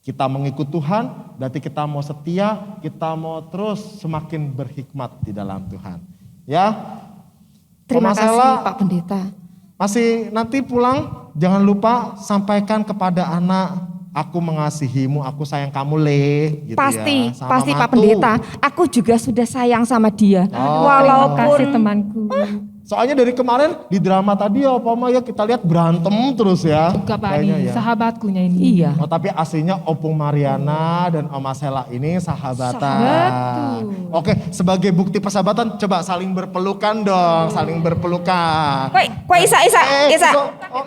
Kita mengikut Tuhan, berarti kita mau setia, kita mau terus semakin berhikmat di dalam Tuhan. Ya. Terima Oma kasih Sela, Pak Pendeta. masih nanti pulang, jangan lupa sampaikan kepada anak, aku mengasihimu, aku sayang kamu gitu Pasti, ya. Sama pasti Pak mantu. Pendeta. Aku juga sudah sayang sama dia. Oh. Terima kasih Walaupun temanku. Soalnya dari kemarin di drama tadi ya Opa Oma ya kita lihat berantem terus ya. Enggak Pak Kayaknya ini, ya. sahabatkunya ini. Iya. Oh tapi aslinya Opung Mariana dan Oma Sela ini sahabatan. Betul. Oke, sebagai bukti persahabatan coba saling berpelukan dong, saling berpelukan. Kok Isa.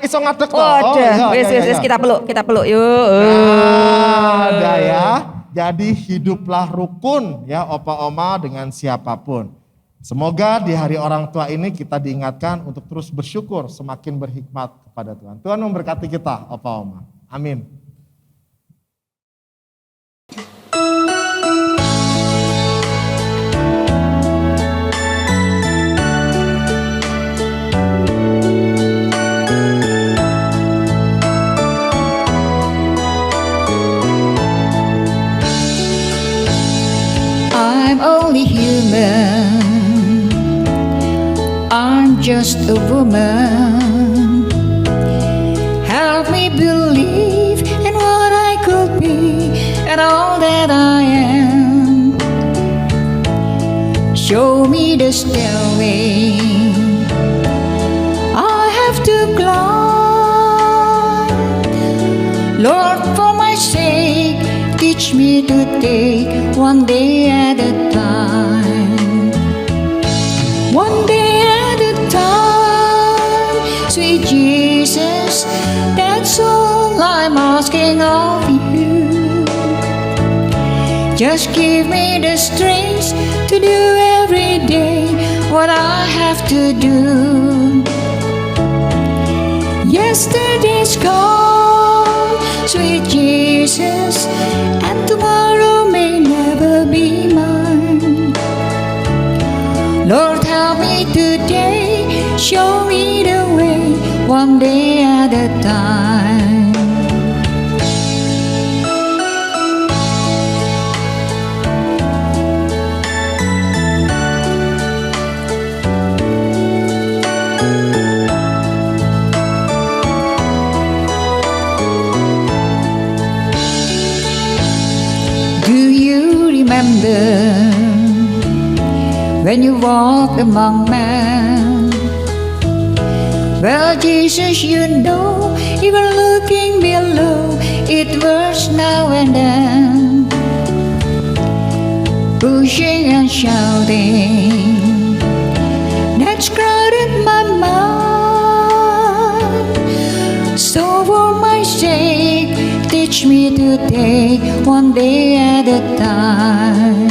Iso ngadek toh. Oh, iya, wes iya, iya. kita peluk yuk. Ada ya. Jadi hiduplah rukun ya Opa Oma dengan siapapun. Semoga di hari orang tua ini kita diingatkan untuk terus bersyukur, semakin berhikmat kepada Tuhan. Tuhan memberkati kita, Opa Oma. Amin. I'm only human. I'm just a woman. Help me believe in what I could be and all that I am. Show me the stairway I have to climb. Lord, for my sake, teach me to take one day at a time. One day at a time, sweet Jesus, that's all I'm asking of you. Just give me the strength to do every day what I have to do. Yesterday's gone, sweet Jesus, and tomorrow may never be mine. Lord, help me today, show me the way, one day at a time. Do you remember when you walked among men? Well, Jesus, you know, even looking below, it was now and then, pushing and shouting, that's crowded my mind. So for my sake, teach me to take one day at a time.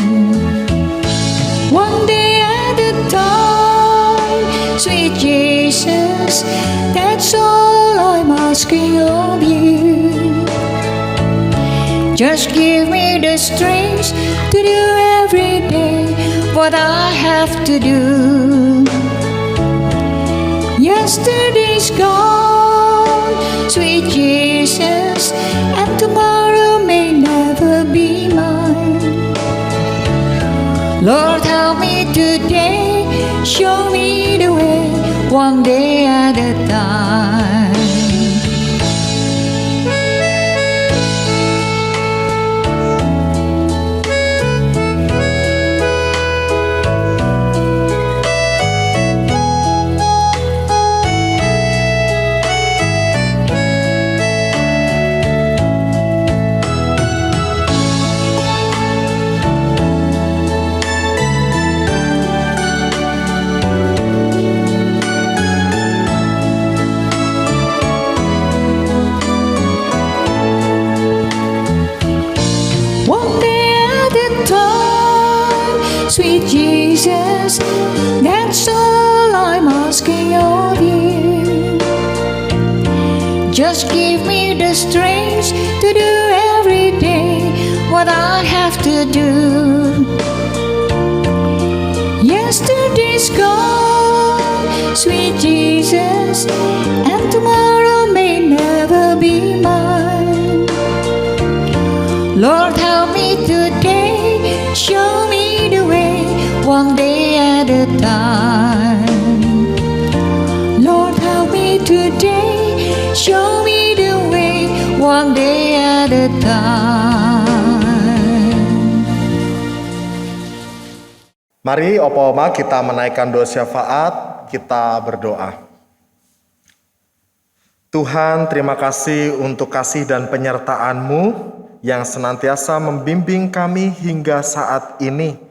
One day at a time, sweet Jesus, that's all I'm asking of you. Just give me the strength to do every day what I have to do. Yesterday's gone, sweet Jesus, and tomorrow may never be mine. Lord, help me today, show me the way, one day at a time. Sweet Jesus, that's all I'm asking of you. Just give me the strength to do every day what I have to do. Yesterday's gone, sweet Jesus, and tomorrow may never be mine. Lord, help me today, show me the way, one day at a time. Lord, help me today, show me the way, one day at a time. Mari Opa Oma kita menaikkan doa syafaat, kita berdoa. Tuhan, terima kasih untuk kasih dan penyertaan-Mu yang senantiasa membimbing kami hingga saat ini.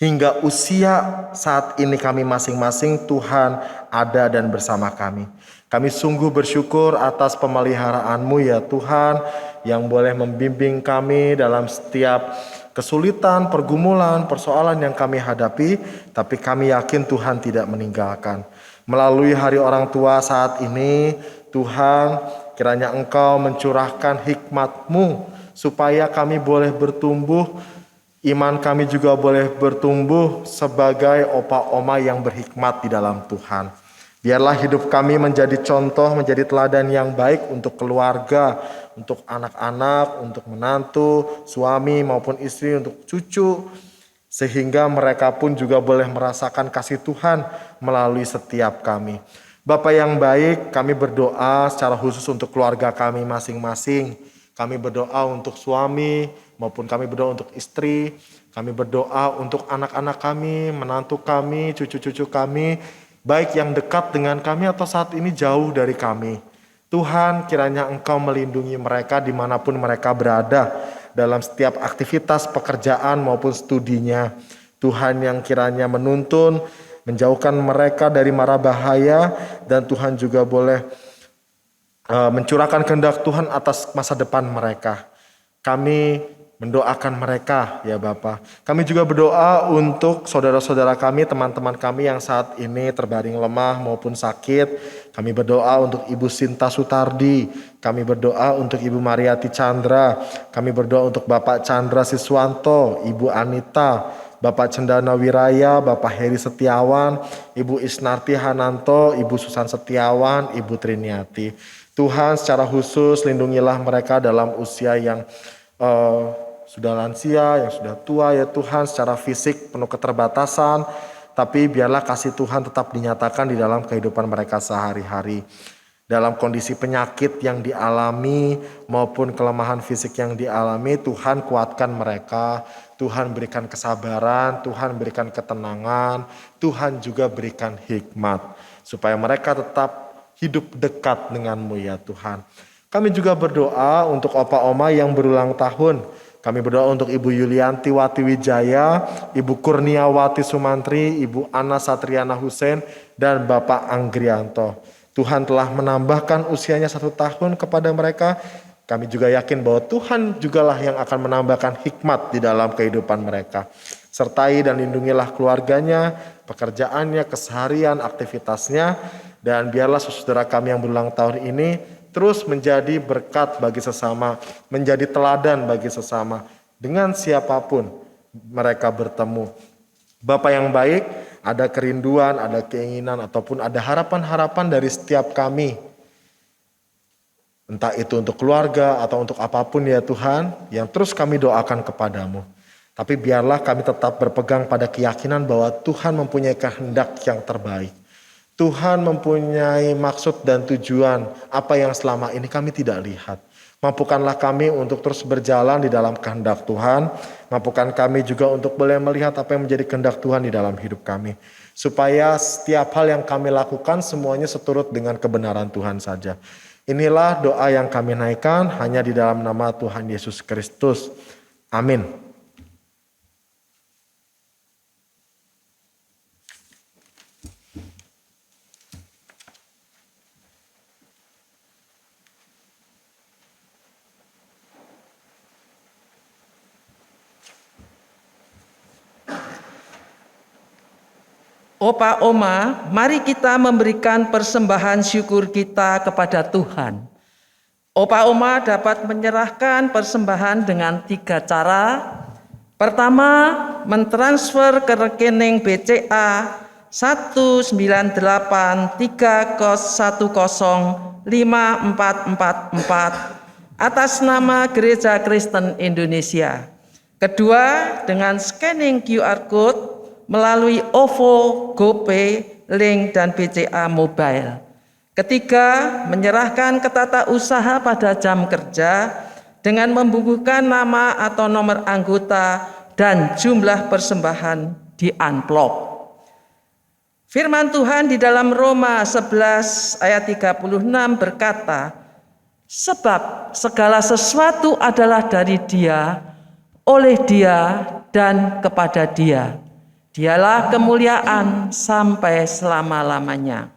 Hingga usia saat ini kami masing-masing, Tuhan ada dan bersama kami. Kami sungguh bersyukur atas pemeliharaan-Mu ya Tuhan, yang boleh membimbing kami dalam setiap kesulitan, pergumulan, persoalan yang kami hadapi. Tapi kami yakin Tuhan tidak meninggalkan. Melalui Hari Orang Tua saat ini, Tuhan, kiranya Engkau mencurahkan hikmat-Mu supaya kami boleh bertumbuh, iman kami juga boleh bertumbuh sebagai opa oma yang berhikmat di dalam Tuhan. Biarlah hidup kami menjadi contoh, menjadi teladan yang baik untuk keluarga, untuk anak-anak, untuk menantu, suami maupun istri, untuk cucu, sehingga mereka pun juga boleh merasakan kasih Tuhan melalui setiap kami. Bapa yang baik, kami berdoa secara khusus untuk keluarga kami masing-masing. Kami berdoa untuk suami maupun kami berdoa untuk istri. Kami berdoa untuk anak-anak kami, menantu kami, cucu-cucu kami, baik yang dekat dengan kami atau saat ini jauh dari kami. Tuhan, kiranya Engkau melindungi mereka dimanapun mereka berada, dalam setiap aktivitas pekerjaan maupun studinya. Tuhan yang kiranya menuntun, menjauhkan mereka dari mara bahaya, dan Tuhan juga boleh mencurahkan kehendak Tuhan atas masa depan mereka. Kami mendoakan mereka ya Bapa. Kami juga berdoa untuk saudara-saudara kami, teman-teman kami yang saat ini terbaring lemah maupun sakit. Kami berdoa untuk Ibu Sinta Sutardi. Kami berdoa untuk Ibu Mariati Chandra. Kami berdoa untuk Bapak Chandra Siswanto, Ibu Anita, Bapak Cendana Wiraya, Bapak Heri Setiawan, Ibu Isnarti Hananto, Ibu Susan Setiawan, Ibu Triniati. Tuhan, secara khusus lindungilah mereka dalam usia yang sudah lansia, yang sudah tua ya Tuhan, secara fisik penuh keterbatasan, tapi biarlah kasih Tuhan tetap dinyatakan di dalam kehidupan mereka sehari-hari. Dalam kondisi penyakit yang dialami maupun kelemahan fisik yang dialami, Tuhan kuatkan mereka, Tuhan berikan kesabaran, Tuhan berikan ketenangan, Tuhan juga berikan hikmat, supaya mereka tetap hidup dekat dengan-Mu ya Tuhan. Kami juga berdoa untuk opa oma yang berulang tahun. Kami berdoa untuk Ibu Yulianti Wati Wijaya, Ibu Kurniawati Sumantri, Ibu Ana Satriana Hussein, dan Bapak Anggrianto. Tuhan telah menambahkan usianya 1 tahun kepada mereka. Kami juga yakin bahwa Tuhan jugalah yang akan menambahkan hikmat di dalam kehidupan mereka. Sertai dan lindungilah keluarganya, pekerjaannya, keseharian, aktivitasnya. Dan biarlah saudara kami yang berulang tahun ini terus menjadi berkat bagi sesama, menjadi teladan bagi sesama. Dengan siapapun mereka bertemu. Bapa yang baik, ada kerinduan, ada keinginan, ataupun ada harapan-harapan dari setiap kami. Entah itu untuk keluarga atau untuk apapun ya Tuhan, yang terus kami doakan kepadamu. Tapi biarlah kami tetap berpegang pada keyakinan bahwa Tuhan mempunyai kehendak yang terbaik. Tuhan mempunyai maksud dan tujuan apa yang selama ini kami tidak lihat. Mampukanlah kami untuk terus berjalan di dalam kehendak Tuhan. Mampukan kami juga untuk boleh melihat apa yang menjadi kehendak Tuhan di dalam hidup kami. Supaya setiap hal yang kami lakukan semuanya seturut dengan kebenaran Tuhan saja. Inilah doa yang kami naikkan hanya di dalam nama Tuhan Yesus Kristus. Amin. Opa Oma, mari kita memberikan persembahan syukur kita kepada Tuhan. Opa Oma dapat menyerahkan persembahan dengan 3 cara. Pertama, mentransfer ke rekening BCA 19830105444 atas nama Gereja Kristen Indonesia. Kedua, dengan scanning QR Code melalui OVO, GoPay, Link, dan BCA Mobile. Ketiga, menyerahkan ke tata usaha pada jam kerja dengan membubuhkan nama atau nomor anggota dan jumlah persembahan di amplop. Firman Tuhan di dalam Roma 11 ayat 36 berkata, sebab segala sesuatu adalah dari Dia, oleh Dia, dan kepada Dia. Dialah kemuliaan sampai selama-lamanya.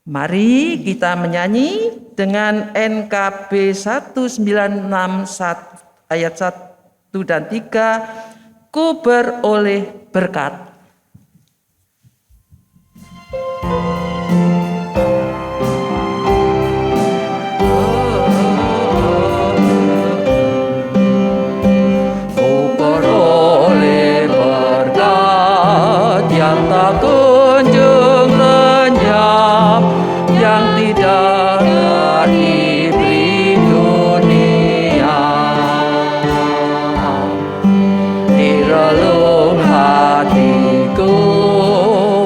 Mari kita menyanyi dengan NKB 196 ayat 1 dan 3, Ku beroleh berkat. Yang tak kunjung lenyap, yang tidak diberi dunia. Di relung hatiku,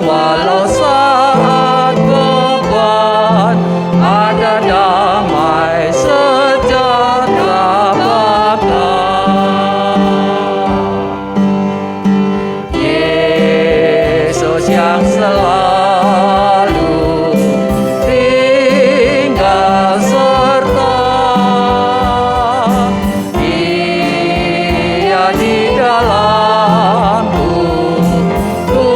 walau saat beban, ada damai sejahtera Bapa. Yang selalu tinggal serta, Dia di dalamku, ku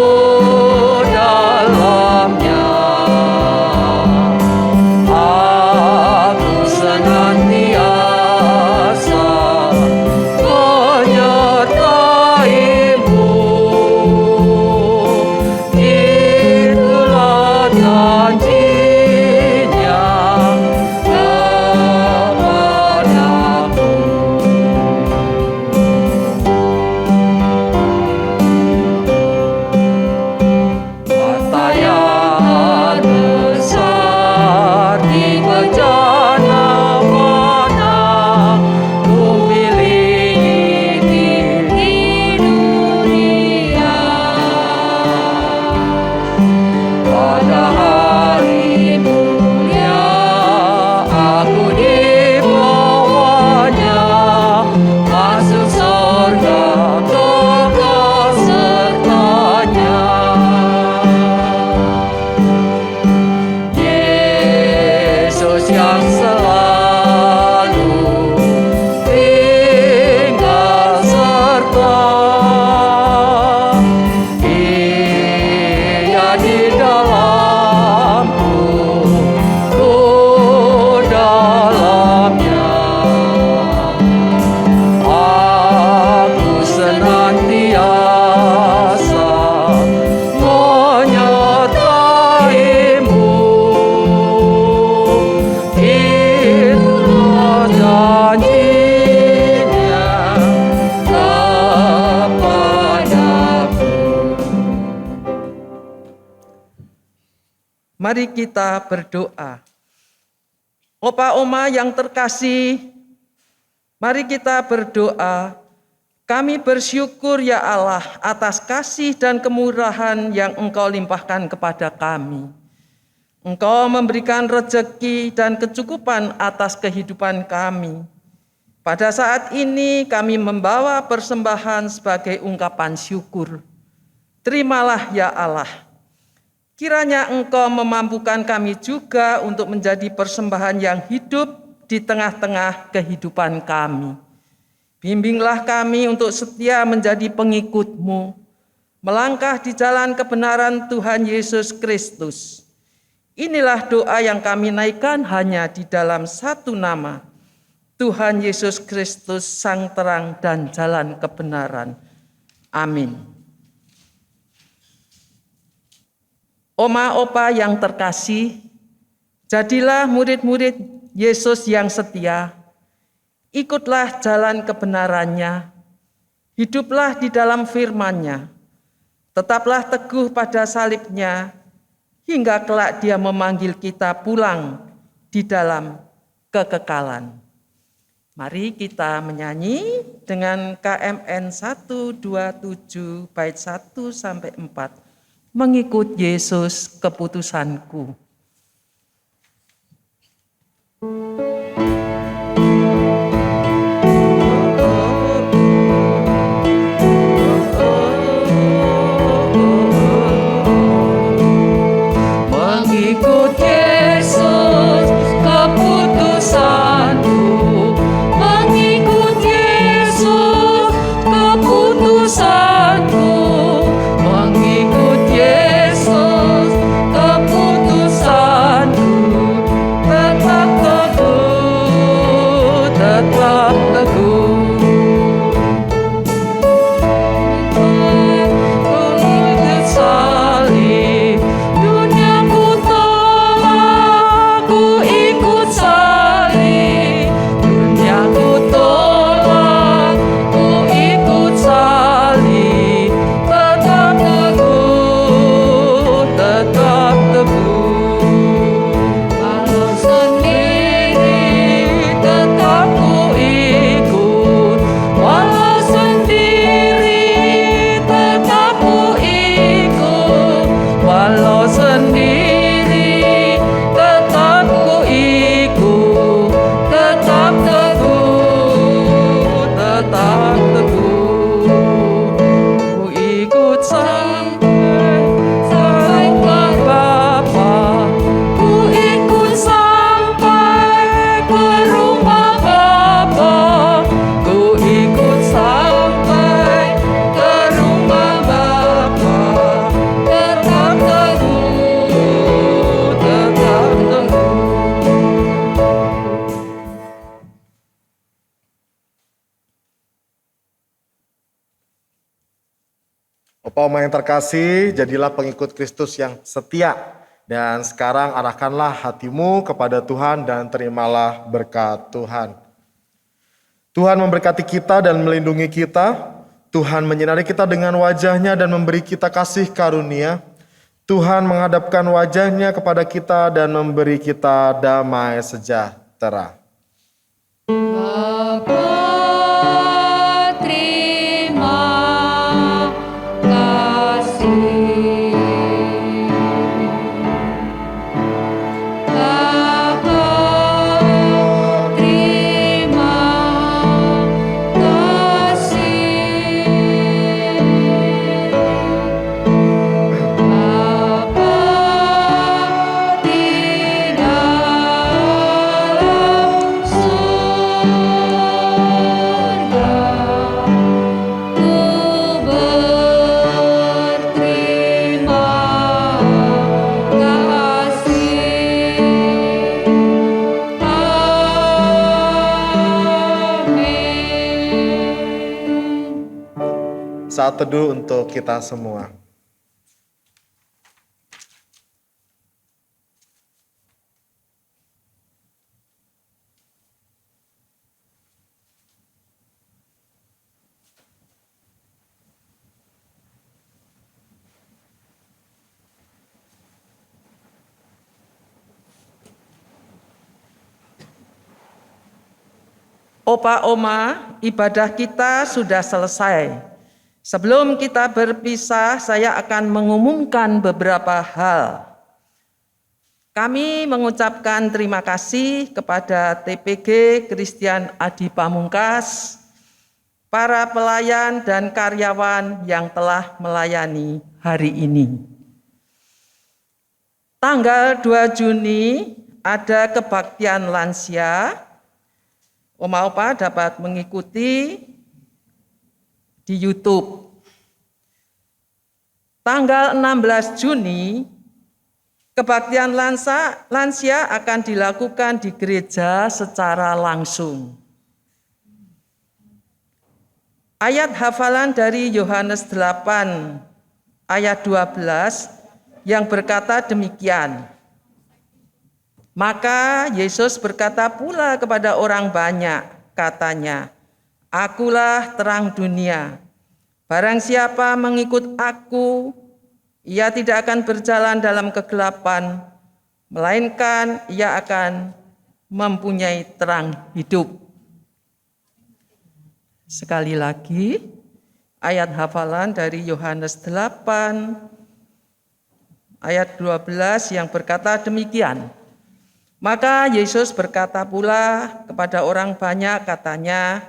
dalamnya. Aku senantiasa menyertai-Mu. Janjinya kepadaku. Batayan besar di bejana mana, ku miliki di dunia. Pada hari mulia aku dibawanya, masuk surga kekal sertanya. Yesus yang selalu tinggal serta, Dia di dalamku, ku dalamnya. Aku senantiasa menyertai-Mu. Itulah janjinya kepadaku. Mari kita berdoa. Opa Oma yang terkasih, mari kita berdoa. Kami bersyukur ya Allah atas kasih dan kemurahan yang Engkau limpahkan kepada kami. Engkau memberikan rezeki dan kecukupan atas kehidupan kami. Pada saat ini kami membawa persembahan sebagai ungkapan syukur. Terimalah ya Allah. Kiranya Engkau memampukan kami juga untuk menjadi persembahan yang hidup di tengah-tengah kehidupan kami. Bimbinglah kami untuk setia menjadi pengikut-Mu, melangkah di jalan kebenaran Tuhan Yesus Kristus. Inilah doa yang kami naikkan hanya di dalam satu nama, Tuhan Yesus Kristus, Sang Terang dan Jalan Kebenaran. Amin. Oma Opa yang terkasih, jadilah murid-murid Yesus yang setia. Ikutlah jalan kebenarannya, hiduplah di dalam firman-Nya, tetaplah teguh pada salib-Nya, hingga kelak Dia memanggil kita pulang di dalam kekekalan. Mari kita menyanyi dengan KMN 127 bait 1-4, mengikut Yesus keputusanku. Opa Oma yang terkasih, jadilah pengikut Kristus yang setia. Dan sekarang arahkanlah hatimu kepada Tuhan dan terimalah berkat Tuhan. Tuhan memberkati kita dan melindungi kita. Tuhan menyinari kita dengan wajah-Nya dan memberi kita kasih karunia. Tuhan menghadapkan wajah-Nya kepada kita dan memberi kita damai sejahtera. Saat teduh untuk kita semua. Opa Oma, ibadah kita sudah selesai. Sebelum kita berpisah, saya akan mengumumkan beberapa hal. Kami mengucapkan terima kasih kepada TPG Christian Adi Pamungkas, para pelayan dan karyawan yang telah melayani hari ini. Tanggal 2 Juni ada kebaktian lansia. Oma Opa dapat mengikuti di YouTube. Tanggal 16 Juni, kebaktian lansia akan dilakukan di gereja secara langsung. Ayat hafalan dari Yohanes 8 ayat 12 yang berkata demikian. Maka Yesus berkata pula kepada orang banyak, katanya, Akulah terang dunia. Barang siapa mengikut aku, ia tidak akan berjalan dalam kegelapan, melainkan ia akan mempunyai terang hidup. Sekali lagi, ayat hafalan dari Yohanes 8, ayat 12 yang berkata demikian. Maka Yesus berkata pula kepada orang banyak, katanya,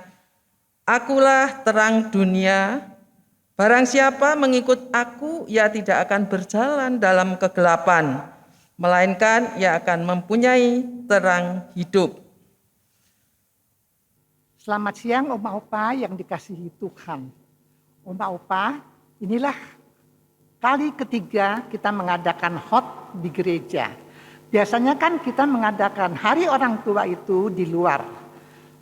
Akulah terang dunia, barang siapa mengikut aku, ia tidak akan berjalan dalam kegelapan, melainkan ia akan mempunyai terang hidup. Selamat siang Oma Opa yang dikasihi Tuhan. Oma Opa, inilah kali ketiga kita mengadakan hot di gereja. Biasanya kan kita mengadakan hari orang tua itu di luar.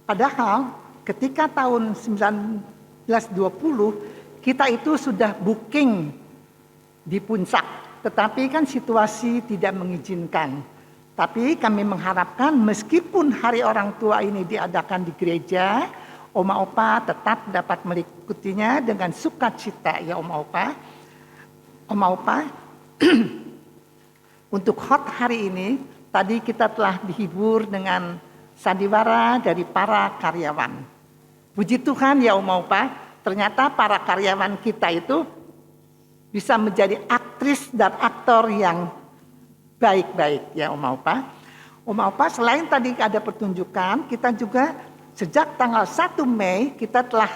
Padahal ketika tahun 1920 kita itu sudah booking di puncak, tetapi kan situasi tidak mengizinkan. Tapi kami mengharapkan meskipun hari orang tua ini diadakan di gereja, Oma Opa tetap dapat mengikutinya dengan sukacita ya Oma Opa. Oma Opa, untuk hot hari ini tadi kita telah dihibur dengan sandiwara dari para karyawan. Puji Tuhan ya Oma Opa, ternyata para karyawan kita itu bisa menjadi aktris dan aktor yang baik-baik ya Oma Opa. Oma Opa, selain tadi ada pertunjukan, kita juga sejak tanggal 1 Mei kita telah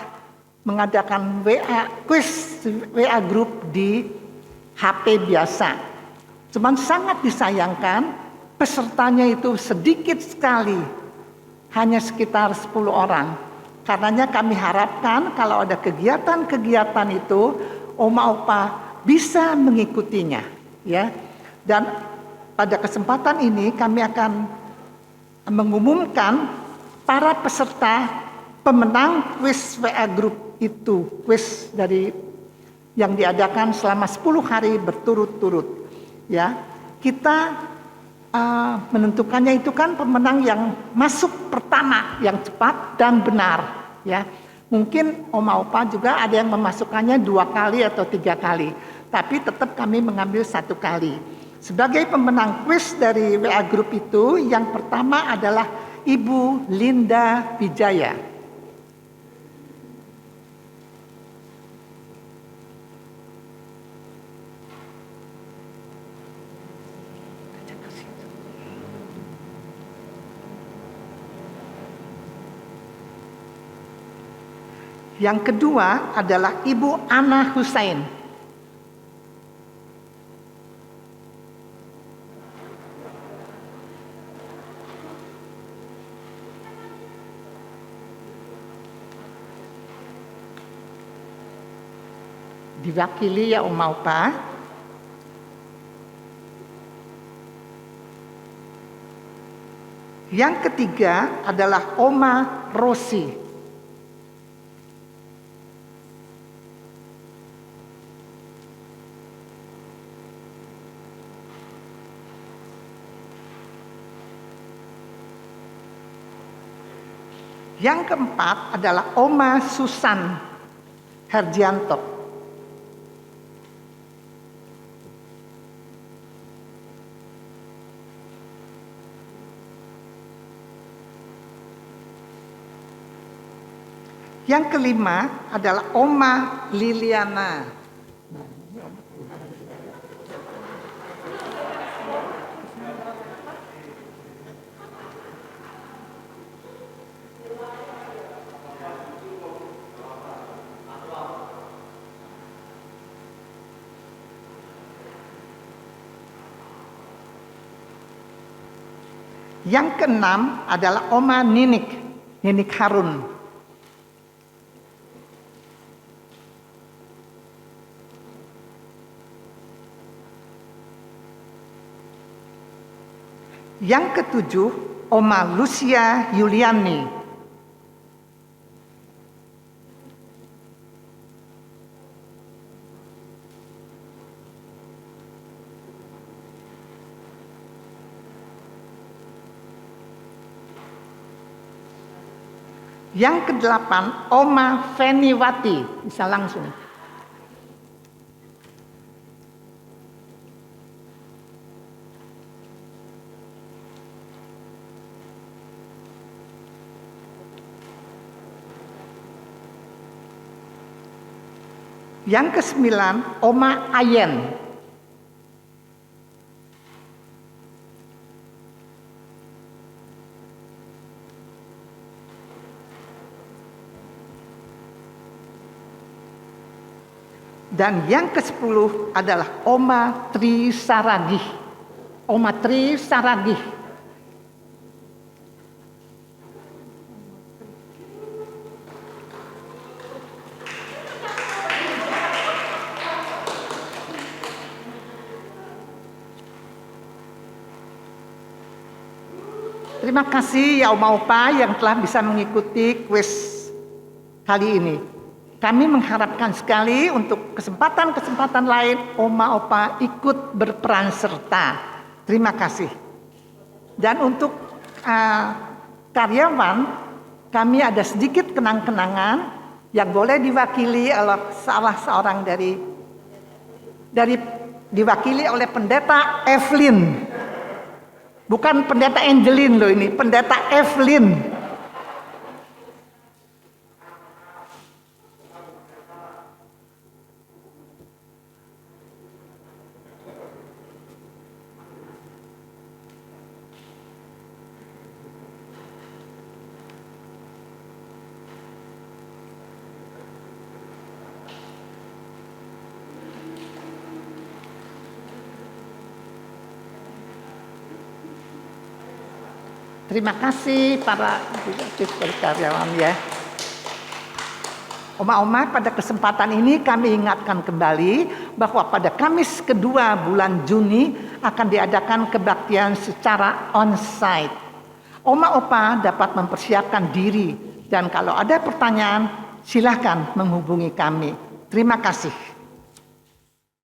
mengadakan WA group di HP biasa. Cuman sangat disayangkan pesertanya itu sedikit sekali, hanya sekitar 10 orang. Karenanya kami harapkan kalau ada kegiatan-kegiatan itu Oma Opa bisa mengikutinya, ya. Dan pada kesempatan ini kami akan mengumumkan para peserta pemenang kuis WA Group itu, kuis dari yang diadakan selama 10 hari berturut-turut. Ya, kita menentukannya itu kan pemenang yang masuk pertama, yang cepat dan benar. Ya, mungkin Oma Opa juga ada yang memasukkannya 2 kali atau 3 kali, tapi tetap kami mengambil 1 kali. Sebagai pemenang kuis dari WA Group itu, yang pertama adalah Ibu Linda Wijaya. Yang kedua adalah Ibu Ana Husain. Diwakili ya Oma Opa. Yang ketiga adalah Oma Rosi. Yang keempat adalah Oma Susan Herdianto. Yang kelima adalah Oma Liliana. Yang keenam adalah Oma Ninik Harun. Yang ketujuh, Oma Lucia Yuliani. Yang kedelapan, Oma Feniwati. Bisa langsung. Yang kesembilan, Oma Ayen. Dan yang ke-10 adalah Oma Tri Saragih. Oma Tri Saragih. Terima kasih ya Oma Opa yang telah bisa mengikuti kuis kali ini. Kami mengharapkan sekali untuk kesempatan-kesempatan lain Oma Opa ikut berperan serta. Terima kasih. Dan untuk karyawan, kami ada sedikit kenang-kenangan yang boleh diwakili oleh salah seorang dari diwakili oleh Pendeta Evelyn. Bukan Pendeta Angelin loh ini, Pendeta Evelyn. Terima kasih para karyawan ya. Oma-oma, pada kesempatan ini kami ingatkan kembali bahwa pada Kamis kedua bulan Juni akan diadakan kebaktian secara on-site. Oma-opa dapat mempersiapkan diri dan kalau ada pertanyaan silahkan menghubungi kami. Terima kasih.